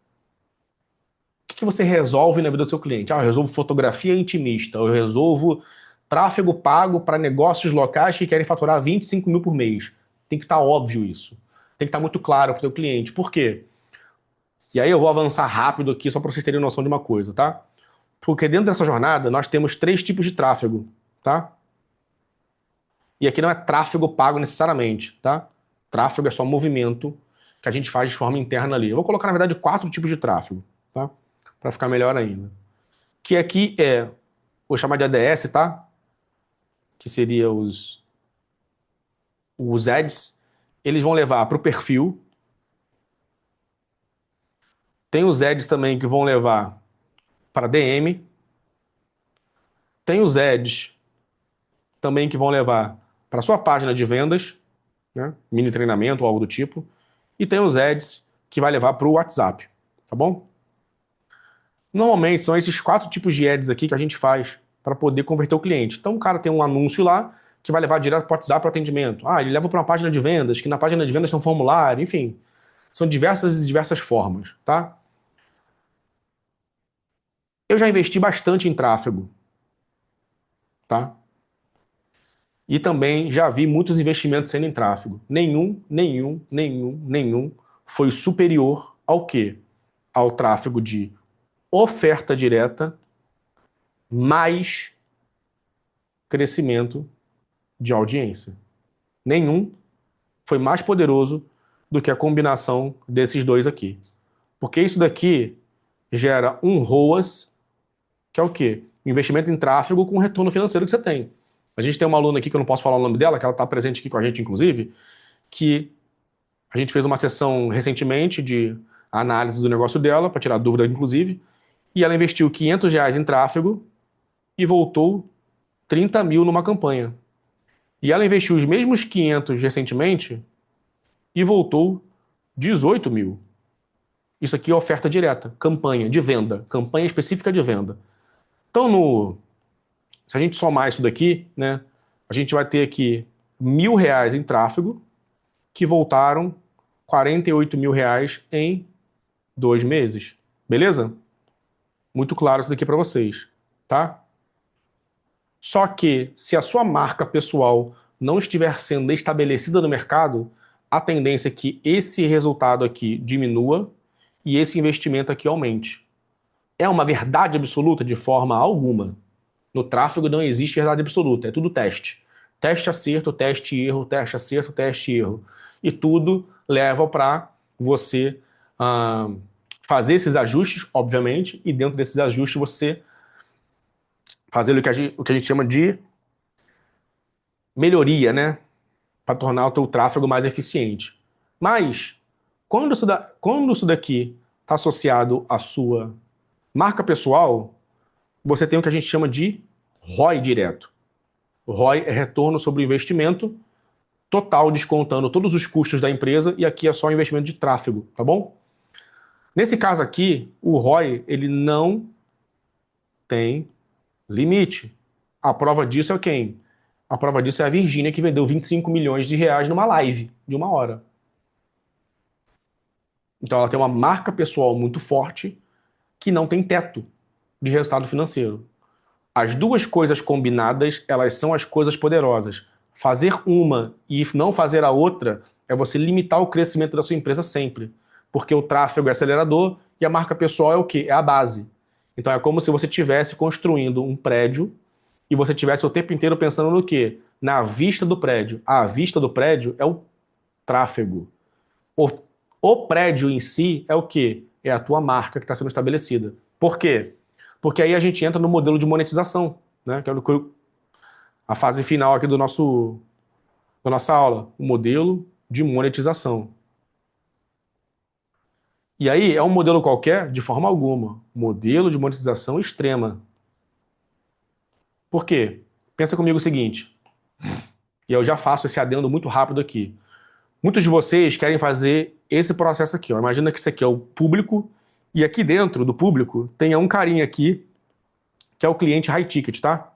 O que você resolve na vida do seu cliente? Ah, eu resolvo fotografia intimista, eu resolvo tráfego pago para negócios locais que querem faturar 25 mil por mês. Tem que estar óbvio isso. Tem que estar muito claro para o seu cliente. Por quê? E aí eu vou avançar rápido aqui só para vocês terem noção de uma coisa, tá? Porque dentro dessa jornada nós temos 3 tipos de tráfego, tá? E aqui não é tráfego pago necessariamente, tá? Tráfego é só movimento que a gente faz de forma interna ali. Eu vou colocar, na verdade, 4 tipos de tráfego, tá? Para ficar melhor ainda. Que aqui é, vou chamar de ADS, tá? Que seria os ads. Eles vão levar para o perfil. Tem os ads também que vão levar para DM. Tem os ads também que vão levar para sua página de vendas, né? Mini treinamento ou algo do tipo. E tem os ads que vai levar para o WhatsApp, tá bom? Normalmente são esses 4 tipos de ads aqui que a gente faz para poder converter o cliente. Então o cara tem um anúncio lá que vai levar direto para o WhatsApp para o atendimento. Ah, ele leva para uma página de vendas, que na página de vendas tem um formulário, enfim. São diversas e diversas formas, tá? Eu já investi bastante em tráfego, tá? E também já vi muitos investimentos sendo em tráfego. Nenhum foi superior ao quê? Ao tráfego de oferta direta mais crescimento de audiência. Nenhum foi mais poderoso do que a combinação desses dois aqui. Porque isso daqui gera um ROAS, que é o quê? Investimento em tráfego com o retorno financeiro que você tem. A gente tem uma aluna aqui, que eu não posso falar o nome dela, que ela está presente aqui com a gente, inclusive, que a gente fez uma sessão recentemente de análise do negócio dela, para tirar dúvida, inclusive, e ela investiu R$ 500 em tráfego e voltou 30 mil numa campanha. E ela investiu os mesmos 500 recentemente e voltou 18 mil. Isso aqui é oferta direta, campanha de venda, campanha específica de venda. Então, se a gente somar isso daqui, né, a gente vai ter aqui R$ 1.000 em tráfego, que voltaram R$ 48.000 em 2 meses. Beleza? Muito claro isso daqui para vocês, tá? Só que, se a sua marca pessoal não estiver sendo estabelecida no mercado, a tendência é que esse resultado aqui diminua e esse investimento aqui aumente. É uma verdade absoluta de forma alguma. No tráfego não existe verdade absoluta, é tudo teste. Teste, acerto, teste, erro, teste, acerto, teste, erro. E tudo leva para você fazer esses ajustes, obviamente, e dentro desses ajustes você fazer o que a gente chama de melhoria, né? Para tornar o teu tráfego mais eficiente. Mas, quando isso daqui está associado à sua marca pessoal, você tem o que a gente chama de ROI direto. O ROI é retorno sobre o investimento total, descontando todos os custos da empresa, e aqui é só investimento de tráfego, tá bom? Nesse caso aqui, o ROI ele não tem limite. A prova disso é quem? A prova disso é a Virgínia, que vendeu 25 milhões de reais numa live de 1 hora. Então ela tem uma marca pessoal muito forte que não tem teto de resultado financeiro. As duas coisas combinadas, elas são as coisas poderosas. Fazer uma e não fazer a outra é você limitar o crescimento da sua empresa sempre. Porque o tráfego é acelerador e a marca pessoal é o quê? É a base. Então é como se você estivesse construindo um prédio e você estivesse o tempo inteiro pensando no quê? Na vista do prédio. A vista do prédio é o tráfego. O, o prédio em si é o quê? É a tua marca que está sendo estabelecida. Por quê? Porque aí a gente entra no modelo de monetização, né? Que é a fase final aqui da nossa aula, o modelo de monetização. E aí é um modelo qualquer? De forma alguma. Modelo de monetização extrema. Por quê? Pensa comigo o seguinte, e eu já faço esse adendo muito rápido aqui. Muitos de vocês querem fazer esse processo aqui, ó. Imagina que isso aqui é o público, e aqui dentro do público tem um carinha aqui, que é o cliente high ticket, tá?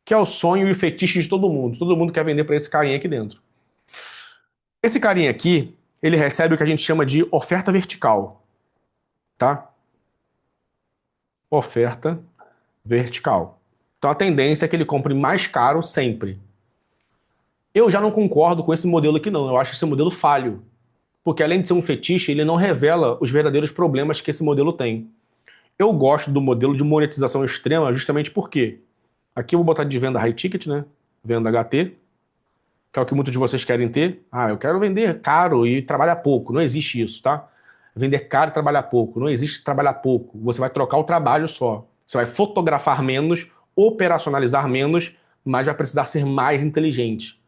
Que é o sonho e o fetiche de todo mundo. Todo mundo quer vender para esse carinha aqui dentro. Esse carinha aqui, ele recebe o que a gente chama de oferta vertical, tá? Oferta vertical. Então a tendência é que ele compre mais caro sempre. Eu já não concordo com esse modelo aqui não, eu acho esse modelo falho. Porque além de ser um fetiche, ele não revela os verdadeiros problemas que esse modelo tem. Eu gosto do modelo de monetização extrema justamente porque aqui eu vou botar de venda high ticket, né? Venda HT, que é o que muitos de vocês querem ter. Ah, eu quero vender caro e trabalhar pouco. Não existe isso, tá? Vender caro e trabalhar pouco. Não existe trabalhar pouco. Você vai trocar o trabalho só. Você vai fotografar menos, operacionalizar menos, mas vai precisar ser mais inteligente.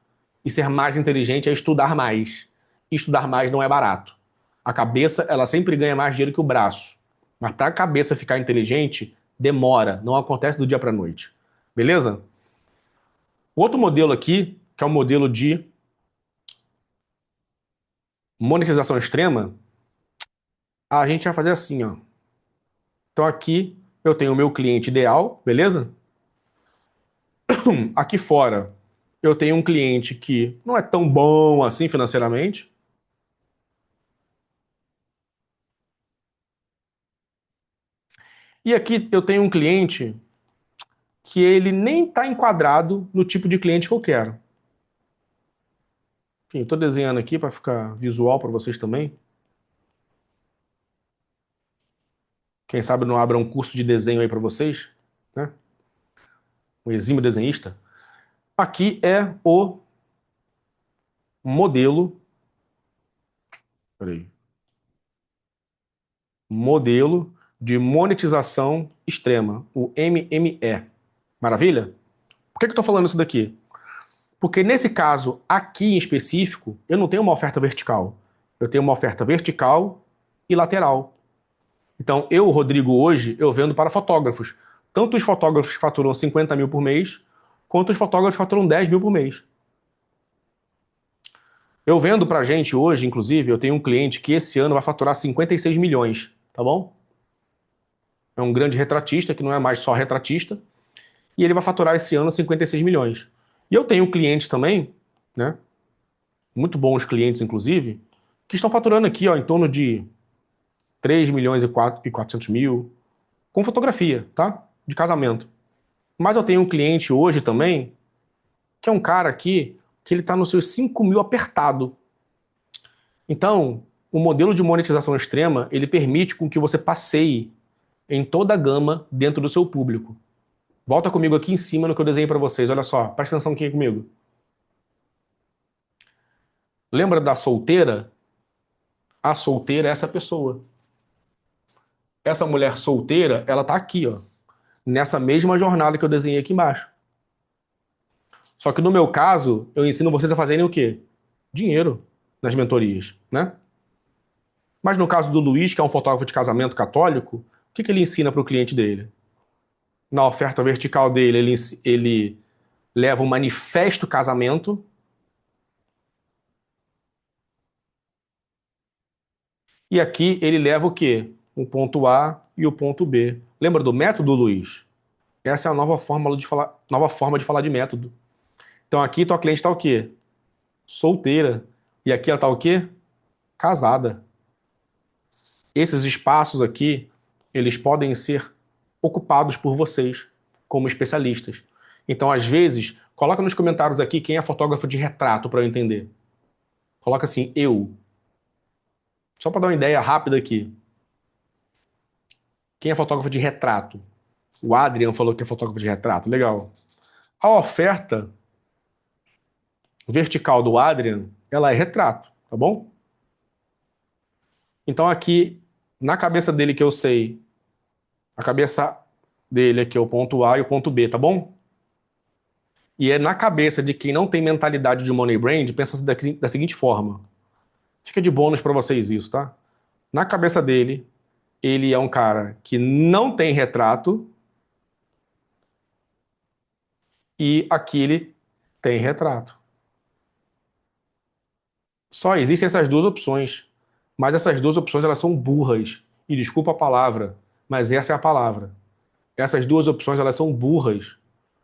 E ser mais inteligente é estudar mais. E estudar mais não é barato. A cabeça, ela sempre ganha mais dinheiro que o braço. Mas para a cabeça ficar inteligente, demora. Não acontece do dia para noite. Beleza? Outro modelo aqui, que é o modelo de monetização extrema, a gente vai fazer assim, ó. Então aqui eu tenho o meu cliente ideal, beleza? Aqui fora eu tenho um cliente que não é tão bom assim financeiramente. E aqui eu tenho um cliente que ele nem está enquadrado no tipo de cliente que eu quero. Enfim, estou desenhando aqui para ficar visual para vocês também. Quem sabe não abra um curso de desenho aí para vocês, né? Um exímio desenhista. Aqui é o modelo. Peraí. Modelo de monetização extrema, o MME. Maravilha? Por que eu estou falando isso daqui? Porque nesse caso aqui em específico, eu não tenho uma oferta vertical. Eu tenho uma oferta vertical e lateral. Então, eu, Rodrigo, hoje, eu vendo para fotógrafos. Tanto os fotógrafos que faturam 50 mil por mês, quanto os fotógrafos que faturam 10 mil por mês. Eu vendo para gente hoje, inclusive, eu tenho um cliente que esse ano vai faturar 56 milhões, tá bom? É um grande retratista, que não é mais só retratista, e ele vai faturar esse ano 56 milhões. E eu tenho clientes também, né? Muito bons clientes, inclusive, que estão faturando aqui, ó, em torno de 3 milhões e 400 mil, com fotografia, tá? De casamento. Mas eu tenho um cliente hoje também, que é um cara aqui, que ele está nos seus 5 mil apertado. Então, o modelo de monetização extrema, ele permite com que você passeie em toda a gama dentro do seu público. Volta comigo aqui em cima no que eu desenhei para vocês. Olha só, presta atenção aqui comigo. Lembra da solteira? A solteira é essa pessoa. Essa mulher solteira, ela tá aqui, ó, nessa mesma jornada que eu desenhei aqui embaixo. Só que no meu caso, eu ensino vocês a fazerem o quê? Dinheiro nas mentorias, né? Mas no caso do Luiz, que é um fotógrafo de casamento católico, o que que ele ensina para o cliente dele? Na oferta vertical dele, ele leva um manifesto casamento. E aqui ele leva o quê? O ponto A e o ponto B. Lembra do método, Luiz? Essa é a nova forma de falar de método. Então aqui tua cliente está o quê? Solteira. E aqui ela está o quê? Casada. Esses espaços aqui, eles podem ser ocupados por vocês, como especialistas. Então, às vezes, coloca nos comentários aqui quem é fotógrafo de retrato para eu entender. Coloca assim, eu. Só para dar uma ideia rápida aqui. Quem é fotógrafo de retrato? O Adrian falou que é fotógrafo de retrato. Legal. A oferta vertical do Adrian, ela é retrato, tá bom? Então aqui, na cabeça dele que eu sei A cabeça dele aqui é o ponto A e o ponto B, tá bom? E é na cabeça de quem não tem mentalidade de money brand, pensa da seguinte forma. Fica de bônus para vocês isso, tá? Na cabeça dele, ele é um cara que não tem retrato e aqui ele tem retrato. Só existem essas duas opções. Mas essas duas opções elas são burras. E desculpa a palavra, mas essa é a palavra. Essas duas opções elas são burras.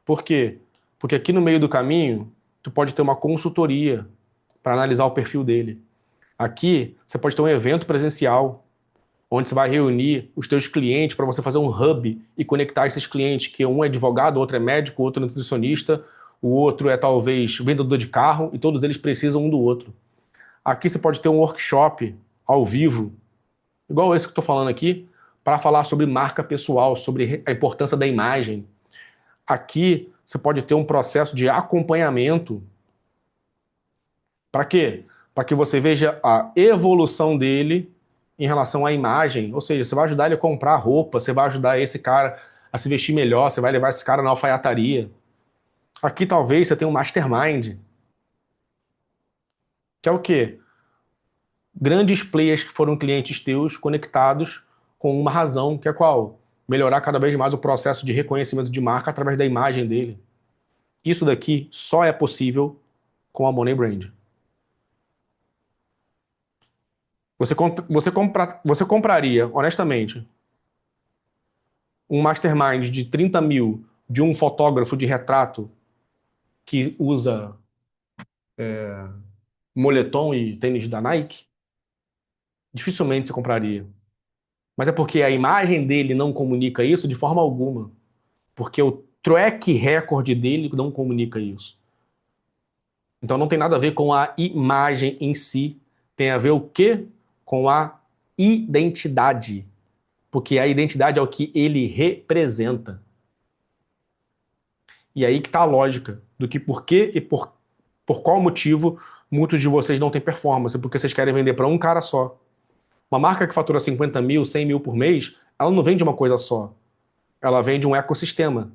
Por quê? Porque aqui no meio do caminho, tu pode ter uma consultoria para analisar o perfil dele. Aqui, você pode ter um evento presencial, onde você vai reunir os teus clientes para você fazer um hub e conectar esses clientes, que um é advogado, outro é médico, outro é nutricionista, o outro é talvez vendedor de carro, e todos eles precisam um do outro. Aqui você pode ter um workshop ao vivo, igual esse que eu estou falando aqui, para falar sobre marca pessoal, sobre a importância da imagem. Aqui você pode ter um processo de acompanhamento. Para quê? Para que você veja a evolução dele em relação à imagem. Ou seja, você vai ajudar ele a comprar roupa, você vai ajudar esse cara a se vestir melhor, você vai levar esse cara na alfaiataria. Aqui talvez você tenha um mastermind, que é o quê? Grandes players que foram clientes teus conectados com uma razão, que é qual? Melhorar cada vez mais o processo de reconhecimento de marca através da imagem dele. Isso daqui só é possível com a Money Brand. Você compraria, honestamente, um mastermind de 30 mil de um fotógrafo de retrato que usa moletom e tênis da Nike? Dificilmente você compraria. Mas é porque a imagem dele não comunica isso de forma alguma. Porque o track record dele não comunica isso. Então não tem nada a ver com a imagem em si. Tem a ver o quê? Com a identidade. Porque a identidade é o que ele representa. E aí que tá a lógica do que por quê e por qual motivo muitos de vocês não têm performance, porque vocês querem vender para um cara só. Uma marca que fatura 50 mil, 100 mil por mês, ela não vende uma coisa só. Ela vende um ecossistema,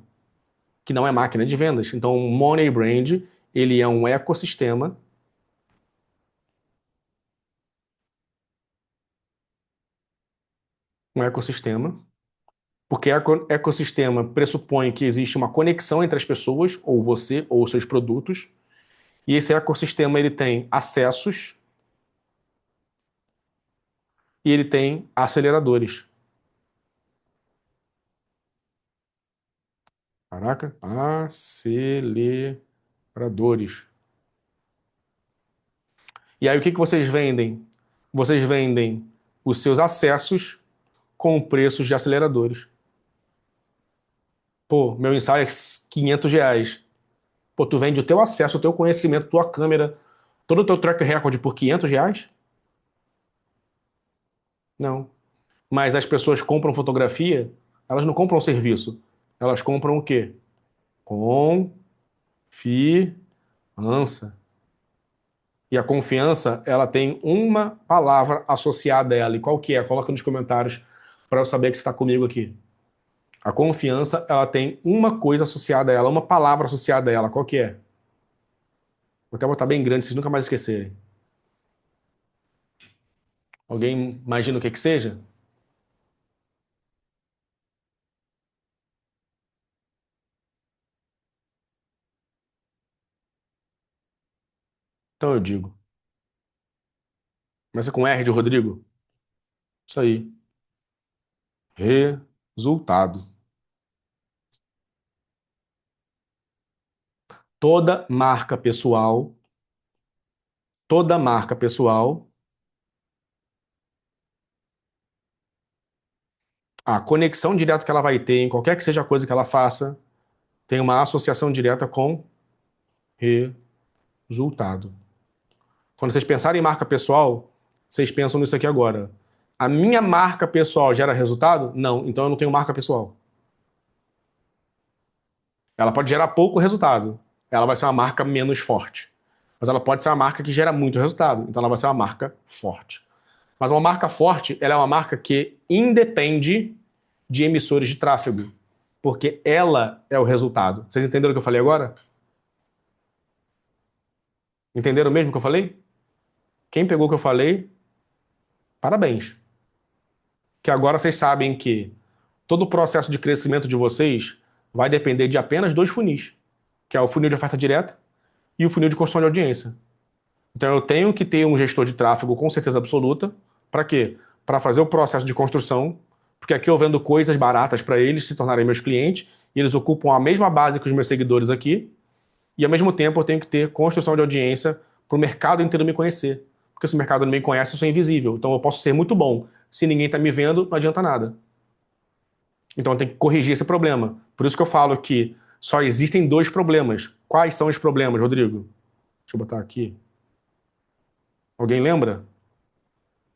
que não é máquina de vendas. Então, o Money Brand, ele é um ecossistema, porque ecossistema pressupõe que existe uma conexão entre as pessoas, ou você, ou os seus produtos, e esse ecossistema ele tem acessos e ele tem aceleradores. Caraca, aceleradores. E aí o que que vocês vendem? Vocês vendem os seus acessos com preços de aceleradores. Pô, meu ensaio é R$ 500. Pô, tu vende o teu acesso, o teu conhecimento, tua câmera, todo o teu track record por R$ 500? Não. Mas as pessoas compram fotografia, elas não compram serviço. Elas compram o quê? Confiança. E a confiança, ela tem uma palavra associada a ela. E qual que é? Coloca nos comentários para eu saber que você está comigo aqui. A confiança, ela tem uma coisa associada a ela, uma palavra associada a ela. Qual que é? Vou até botar bem grande, vocês nunca mais esquecerem. Alguém imagina o que que seja? Então eu digo. Começa com R de Rodrigo? Isso aí. Resultado. Toda marca pessoal, toda marca pessoal, a conexão direta que ela vai ter em qualquer que seja a coisa que ela faça, tem uma associação direta com resultado. Quando vocês pensarem em marca pessoal, vocês pensam nisso aqui agora. A minha marca pessoal gera resultado? Não, então eu não tenho marca pessoal. Ela pode gerar pouco resultado. Ela vai ser uma marca menos forte. Mas ela pode ser uma marca que gera muito resultado. Então ela vai ser uma marca forte. Mas uma marca forte, ela é uma marca que independe de emissores de tráfego, porque ela é o resultado. Vocês entenderam o que eu falei agora? Entenderam mesmo o que eu falei? Quem pegou o que eu falei, parabéns. Que agora vocês sabem que todo o processo de crescimento de vocês vai depender de apenas dois funis, que é o funil de oferta direta e o funil de construção de audiência. Então eu tenho que ter um gestor de tráfego com certeza absoluta. Para quê? Para fazer o processo de construção, porque aqui eu vendo coisas baratas para eles se tornarem meus clientes, e eles ocupam a mesma base que os meus seguidores aqui, e ao mesmo tempo eu tenho que ter construção de audiência para o mercado inteiro me conhecer. Porque se o mercado não me conhece, eu sou invisível. Então eu posso ser muito bom. Se ninguém está me vendo, não adianta nada. Então eu tenho que corrigir esse problema. Por isso que eu falo que só existem dois problemas. Quais são os problemas, Rodrigo? Deixa eu botar aqui. Alguém lembra?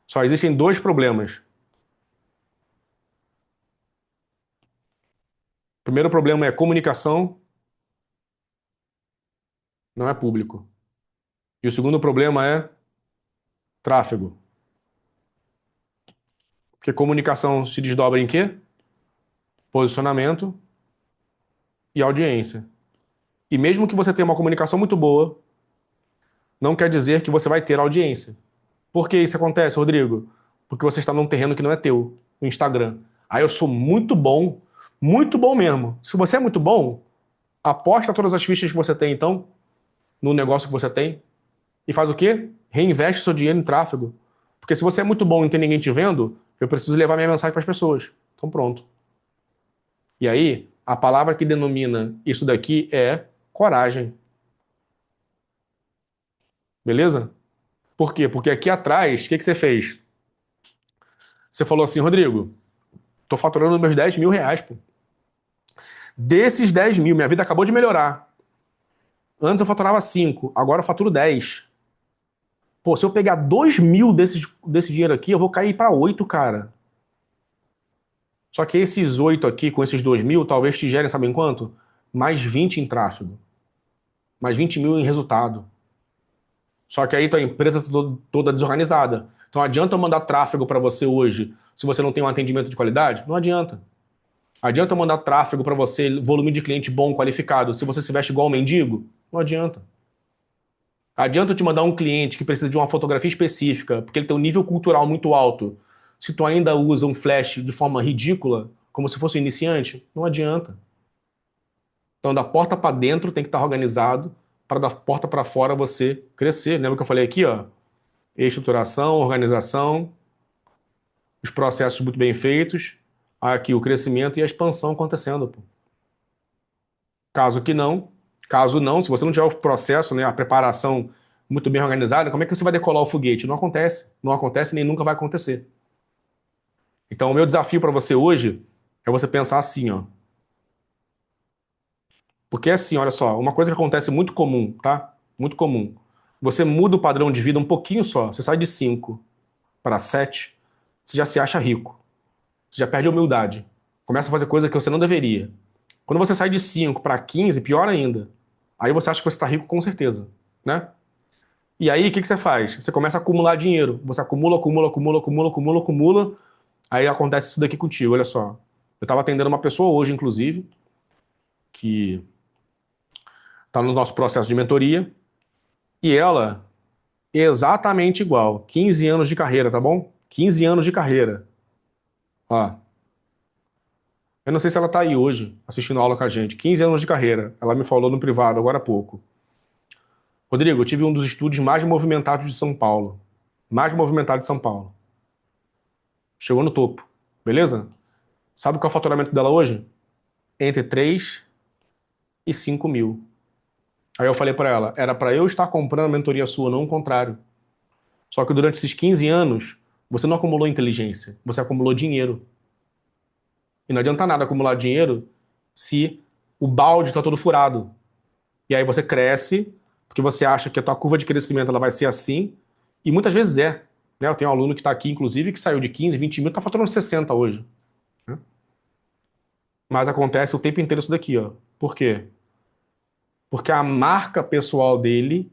Só existem dois problemas. O primeiro problema é comunicação, não é público. E o segundo problema é tráfego. Porque comunicação se desdobra em quê? Posicionamento e audiência. E mesmo que você tenha uma comunicação muito boa, não quer dizer que você vai ter audiência. Por que isso acontece, Rodrigo? Porque você está num terreno que não é teu, no Instagram. Aí eu sou muito bom mesmo. Se você é muito bom, aposta todas as fichas que você tem, então, no negócio que você tem, e faz o quê? Reinveste seu dinheiro em tráfego. Porque se você é muito bom e não tem ninguém te vendo, eu preciso levar minha mensagem para as pessoas. Então pronto. E aí, a palavra que denomina isso daqui é coragem. Beleza? Por quê? Porque aqui atrás, o que você fez? Você falou assim, Rodrigo, tô faturando meus 10 mil reais, pô. Desses 10 mil, minha vida acabou de melhorar. Antes eu faturava 5, agora eu faturo 10. Pô, se eu pegar 2 mil desse dinheiro aqui, eu vou cair para 8, cara. Só que esses 8 aqui, com esses 2 mil, talvez te gerem, sabem quanto? Mais 20 em tráfego. Mais 20 mil em resultado. Só que aí tua empresa tá toda desorganizada. Então adianta eu mandar tráfego para você hoje se você não tem um atendimento de qualidade? Não adianta. Adianta eu mandar tráfego para você, volume de cliente bom, qualificado, se você se veste igual um mendigo? Não adianta. Adianta eu te mandar um cliente que precisa de uma fotografia específica, porque ele tem um nível cultural muito alto. Se tu ainda usa um flash de forma ridícula, como se fosse um iniciante, não adianta. Então, da porta para dentro tem que estar organizado para da porta para fora você crescer. Lembra que eu falei aqui, ó? Estruturação, organização, os processos muito bem feitos, aqui o crescimento e a expansão acontecendo, pô. Caso que não, caso não, se você não tiver o processo, né, a preparação muito bem organizada, como é que você vai decolar o foguete? Não acontece, não acontece nem nunca vai acontecer. Então, o meu desafio para você hoje é você pensar assim, ó. Porque assim, olha só, uma coisa que acontece muito comum, tá? Muito comum. Você muda o padrão de vida um pouquinho só, você sai de 5 para 7, você já se acha rico. Você já perde a humildade. Começa a fazer coisa que você não deveria. Quando você sai de 5 para 15, pior ainda. Aí você acha que você está rico com certeza, né? E aí, o que que você faz? Você começa a acumular dinheiro. Você acumula, acumula, acumula, acumula, acumula, acumula. Aí acontece isso daqui contigo, olha só. Eu estava atendendo uma pessoa hoje, inclusive, que está no nosso processo de mentoria, e ela é exatamente igual. 15 anos de carreira, tá bom? 15 anos de carreira. Ó, eu não sei se ela tá aí hoje, assistindo aula com a gente. 15 anos de carreira. Ela me falou no privado agora há pouco. Rodrigo, eu tive um dos estúdios mais movimentados de São Paulo. Mais movimentado de São Paulo. Chegou no topo. Beleza? Sabe qual é o faturamento dela hoje? Entre 3 e 5 mil. Aí eu falei pra ela, era pra eu estar comprando a mentoria sua, não o contrário. Só que durante esses 15 anos, você não acumulou inteligência, você acumulou dinheiro. E não adianta nada acumular dinheiro se o balde está todo furado. E aí você cresce, porque você acha que a tua curva de crescimento ela vai ser assim, e muitas vezes é. Né? Eu tenho um aluno que está aqui, inclusive, que saiu de 15, 20 mil, está faturando 60 hoje. Né? Mas acontece o tempo inteiro isso daqui, ó. Por quê? Porque a marca pessoal dele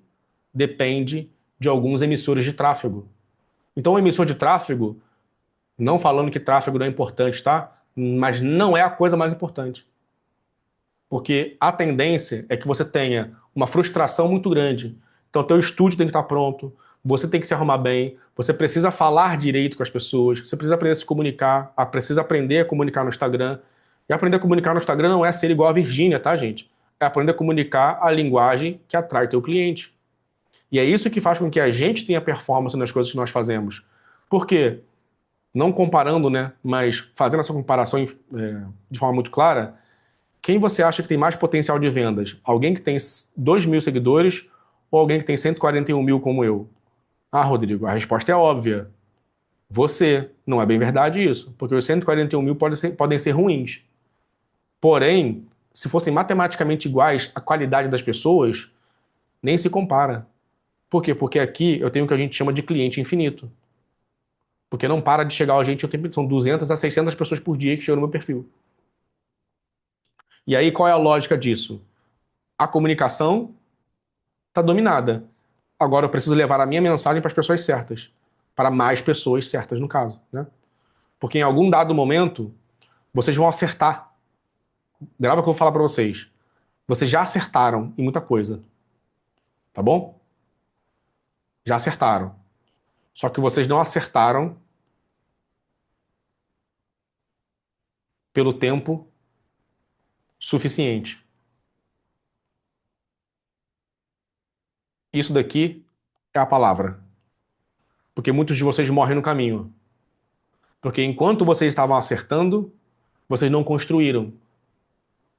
depende de alguns emissores de tráfego. Então, o emissor de tráfego, não falando que tráfego não é importante, tá? mas não é a coisa mais importante. Porque a tendência é que você tenha uma frustração muito grande. Então, teu estúdio tem que estar pronto, você tem que se arrumar bem, você precisa falar direito com as pessoas, você precisa aprender a se comunicar, precisa aprender a comunicar no Instagram. E aprender a comunicar no Instagram não é ser igual a Virgínia, tá, gente? É aprender a comunicar a linguagem que atrai teu cliente. E é isso que faz com que a gente tenha performance nas coisas que nós fazemos. Por quê? Não comparando, né, mas fazendo essa comparação de forma muito clara, quem você acha que tem mais potencial de vendas? Alguém que tem 2.000 seguidores ou alguém que tem 141.000 como eu? Ah, Rodrigo, a resposta é óbvia. Você. Não é bem verdade isso, porque os 141.000 podem ser ruins. Porém, se fossem matematicamente iguais à qualidade das pessoas, nem se compara. Por quê? Porque aqui eu tenho o que a gente chama de cliente infinito. Porque não para de chegar a gente, são 200 a 600 pessoas por dia que chegam no meu perfil. E aí, qual é a lógica disso? A comunicação está dominada. Agora eu preciso levar a minha mensagem para as pessoas certas. Para mais pessoas certas, no caso, né? Porque em algum dado momento, vocês vão acertar. Grava o que eu vou falar para vocês. Vocês já acertaram em muita coisa, tá bom? Já acertaram. Só que vocês não acertaram pelo tempo suficiente. Isso daqui é a palavra. Porque muitos de vocês morrem no caminho. Porque enquanto vocês estavam acertando, vocês não construíram.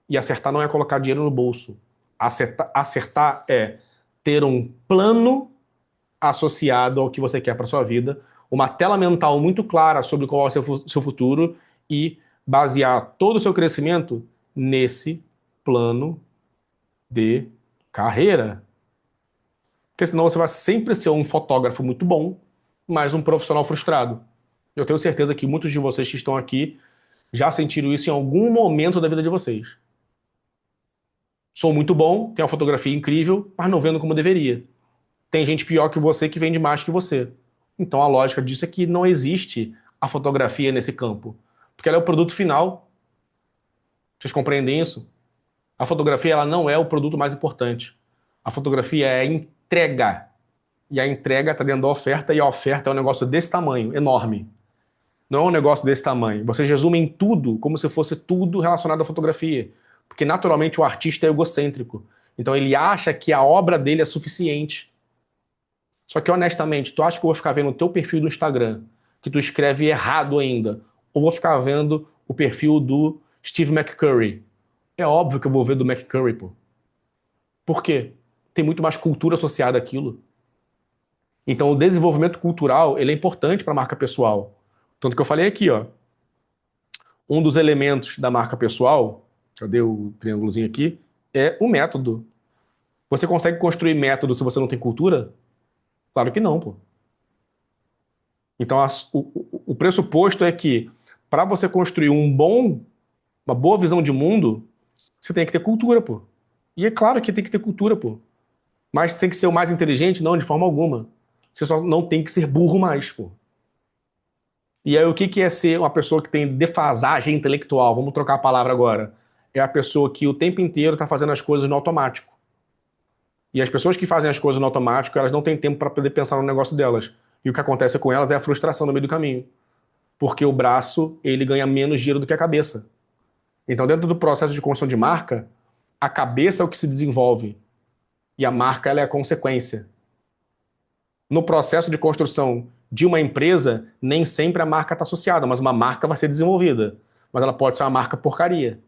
E acertar não é colocar dinheiro no bolso. Acertar é ter um plano associado ao que você quer para sua vida, uma tela mental muito clara sobre qual é o seu futuro e basear todo o seu crescimento nesse plano de carreira. Porque senão você vai sempre ser um fotógrafo muito bom, mas um profissional frustrado. Eu tenho certeza que muitos de vocês que estão aqui já sentiram isso em algum momento da vida de vocês. Sou muito bom, tenho uma fotografia incrível, mas não vendo como deveria. Tem gente pior que você que vende mais que você. Então a lógica disso é que não existe a fotografia nesse campo. Porque ela é o produto final. Vocês compreendem isso? A fotografia ela não é o produto mais importante. A fotografia é a entrega. E a entrega está dentro da oferta, e a oferta é um negócio desse tamanho, enorme. Não é um negócio desse tamanho. Vocês resumem tudo como se fosse tudo relacionado à fotografia. Porque naturalmente o artista é egocêntrico. Então ele acha que a obra dele é suficiente. Só que honestamente, tu acha que eu vou ficar vendo o teu perfil do Instagram, que tu escreve errado ainda, ou vou ficar vendo o perfil do Steve McCurry? É óbvio que eu vou ver do McCurry, pô. Por quê? Tem muito mais cultura associada àquilo. Então o desenvolvimento cultural, ele é importante para a marca pessoal. Tanto que eu falei aqui, ó, um dos elementos da marca pessoal, cadê o triângulozinho aqui? É o método. Você consegue construir método se você não tem cultura? Claro que não, pô. Então, o pressuposto é que para você construir uma boa visão de mundo, você tem que ter cultura, pô. E é claro que tem que ter cultura, pô. Mas tem que ser o mais inteligente? Não, de forma alguma. Você só não tem que ser burro mais, pô. E aí, o que que é ser uma pessoa que tem defasagem intelectual? Vamos trocar a palavra agora. É a pessoa que o tempo inteiro está fazendo as coisas no automático. E as pessoas que fazem as coisas no automático, elas não têm tempo para poder pensar no negócio delas. E o que acontece com elas é a frustração no meio do caminho. Porque o braço, ele ganha menos giro do que a cabeça. Então, dentro do processo de construção de marca, a cabeça é o que se desenvolve e a marca ela é a consequência. No processo de construção de uma empresa, nem sempre a marca está associada, mas uma marca vai ser desenvolvida. Mas ela pode ser uma marca porcaria.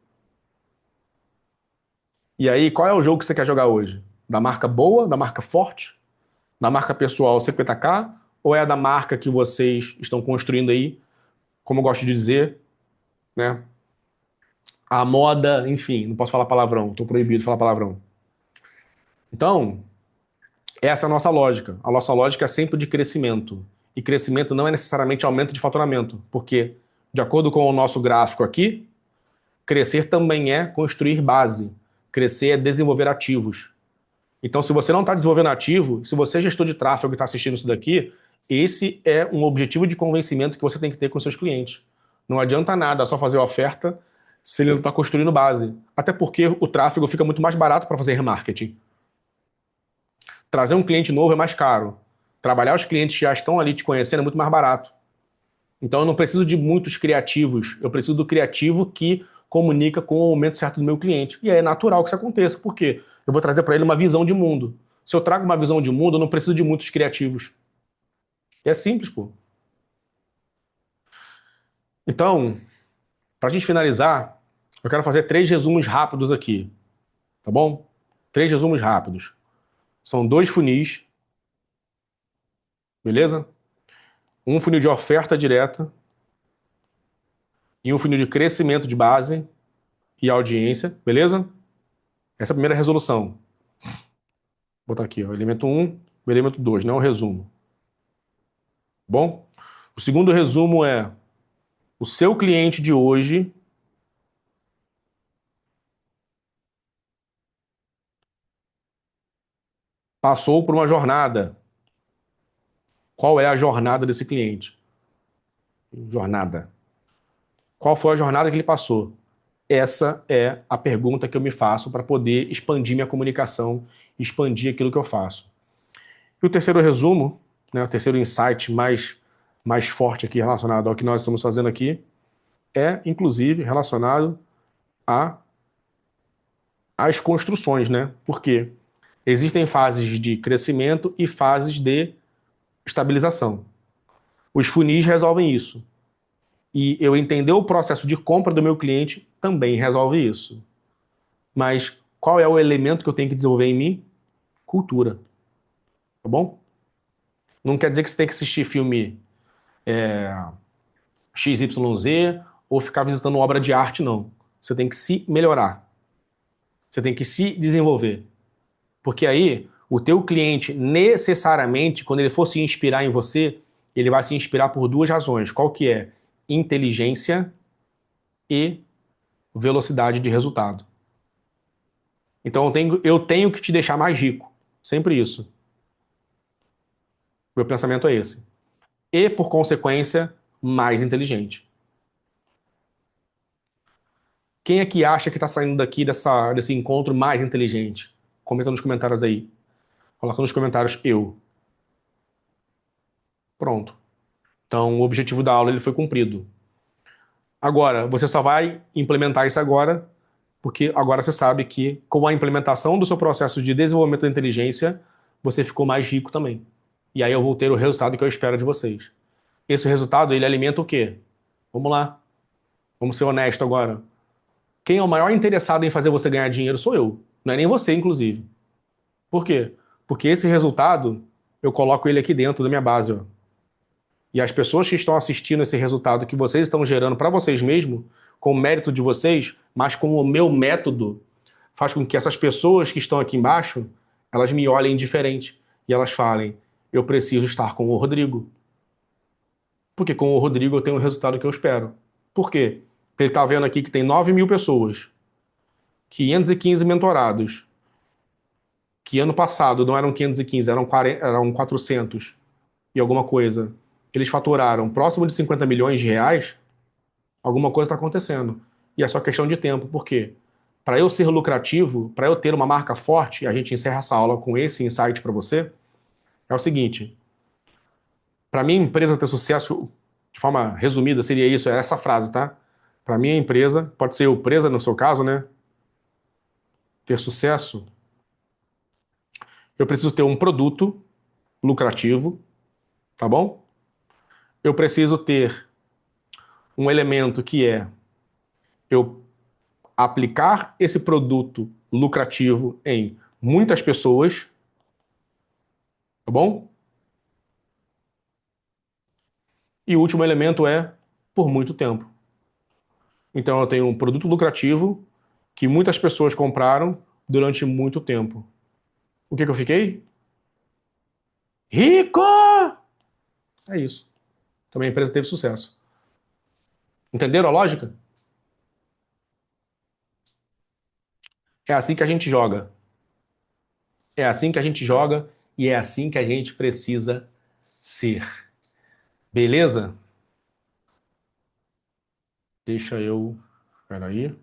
E aí, qual é o jogo que você quer jogar hoje? Da marca boa, da marca forte? Da marca pessoal 50K? Ou é a da marca que vocês estão construindo aí, como eu gosto de dizer, né? A moda, enfim, não posso falar palavrão, estou proibido de falar palavrão. Então, essa é a nossa lógica. A nossa lógica é sempre de crescimento. E crescimento não é necessariamente aumento de faturamento, porque, de acordo com o nosso gráfico aqui, crescer também é construir base. Crescer é desenvolver ativos. Então, se você não está desenvolvendo ativo, se você é gestor de tráfego e está assistindo isso daqui, esse é um objetivo de convencimento que você tem que ter com seus clientes. Não adianta nada só fazer oferta se ele não está construindo base. Até porque o tráfego fica muito mais barato para fazer remarketing. Trazer um cliente novo é mais caro. Trabalhar os clientes que já estão ali te conhecendo é muito mais barato. Então eu não preciso de muitos criativos. Eu preciso do criativo que comunica com o momento certo do meu cliente. E é natural que isso aconteça. Por quê? Eu vou trazer para ele uma visão de mundo. Se eu trago uma visão de mundo, eu não preciso de muitos criativos. E é simples, pô. Então, para a gente finalizar, eu quero fazer 3 resumos rápidos aqui, tá bom? 3 resumos rápidos. São 2 funis, beleza? Um funil de oferta direta e um funil de crescimento de base e audiência, beleza? Essa é a primeira resolução. Vou botar aqui, ó, elemento 1, elemento 2, não é um resumo. Bom? O segundo resumo é: o seu cliente de hoje passou por uma jornada. Qual é a jornada desse cliente? Jornada. Qual foi a jornada que ele passou? Essa é a pergunta que eu me faço para poder expandir minha comunicação, expandir aquilo que eu faço. E o terceiro resumo, né, o terceiro insight mais forte aqui relacionado ao que nós estamos fazendo aqui, é, inclusive, relacionado a, às construções, né? Porque existem fases de crescimento e fases de estabilização. Os funis resolvem isso. E eu entender o processo de compra do meu cliente também resolve isso. Mas qual é o elemento que eu tenho que desenvolver em mim? Cultura, tá bom? Não quer dizer que você tem que assistir filme XYZ ou ficar visitando obra de arte, não. Você tem que se melhorar. Você tem que se desenvolver. Porque aí, o teu cliente, necessariamente, quando ele for se inspirar em você, ele vai se inspirar por 2 razões. Qual que é? Inteligência e velocidade de resultado. Então eu tenho que te deixar mais rico. Sempre isso. Meu pensamento é esse. E, por consequência, mais inteligente. Quem é que acha que está saindo daqui desse encontro mais inteligente? Comenta nos comentários aí. Coloca nos comentários eu. Pronto. Então, o objetivo da aula ele foi cumprido. Agora, você só vai implementar isso agora, porque agora você sabe que com a implementação do seu processo de desenvolvimento da inteligência, você ficou mais rico também. E aí eu vou ter o resultado que eu espero de vocês. Esse resultado, ele alimenta o quê? Vamos lá. Vamos ser honestos agora. Quem é o maior interessado em fazer você ganhar dinheiro sou eu. Não é nem você, inclusive. Por quê? Porque esse resultado, eu coloco ele aqui dentro da minha base, ó. E as pessoas que estão assistindo esse resultado que vocês estão gerando para vocês mesmos, com o mérito de vocês, mas com o meu método, faz com que essas pessoas que estão aqui embaixo, elas me olhem diferente. E elas falem, eu preciso estar com o Rodrigo. Porque com o Rodrigo eu tenho o resultado que eu espero. Por quê? Ele está vendo aqui que tem 9.000 pessoas, 515 mentorados, que ano passado não eram 515, eram 400 e alguma coisa. Eles faturaram próximo de 50 milhões de reais, alguma coisa está acontecendo. E é só questão de tempo. Por quê? Para eu ser lucrativo, para eu ter uma marca forte, e a gente encerra essa aula com esse insight para você, é o seguinte: para minha empresa ter sucesso, de forma resumida, seria isso, é essa frase, tá? Para minha empresa, pode ser eu presa no seu caso, né? Ter sucesso, eu preciso ter um produto lucrativo, tá bom? Eu preciso ter um elemento que é eu aplicar esse produto lucrativo em muitas pessoas, tá bom? E o último elemento é por muito tempo. Então eu tenho um produto lucrativo que muitas pessoas compraram durante muito tempo. O que que eu fiquei? Rico! É isso. Também a empresa teve sucesso. Entenderam a lógica? É assim que a gente joga. É assim que a gente joga e é assim que a gente precisa ser. Beleza? Deixa eu. Espera aí.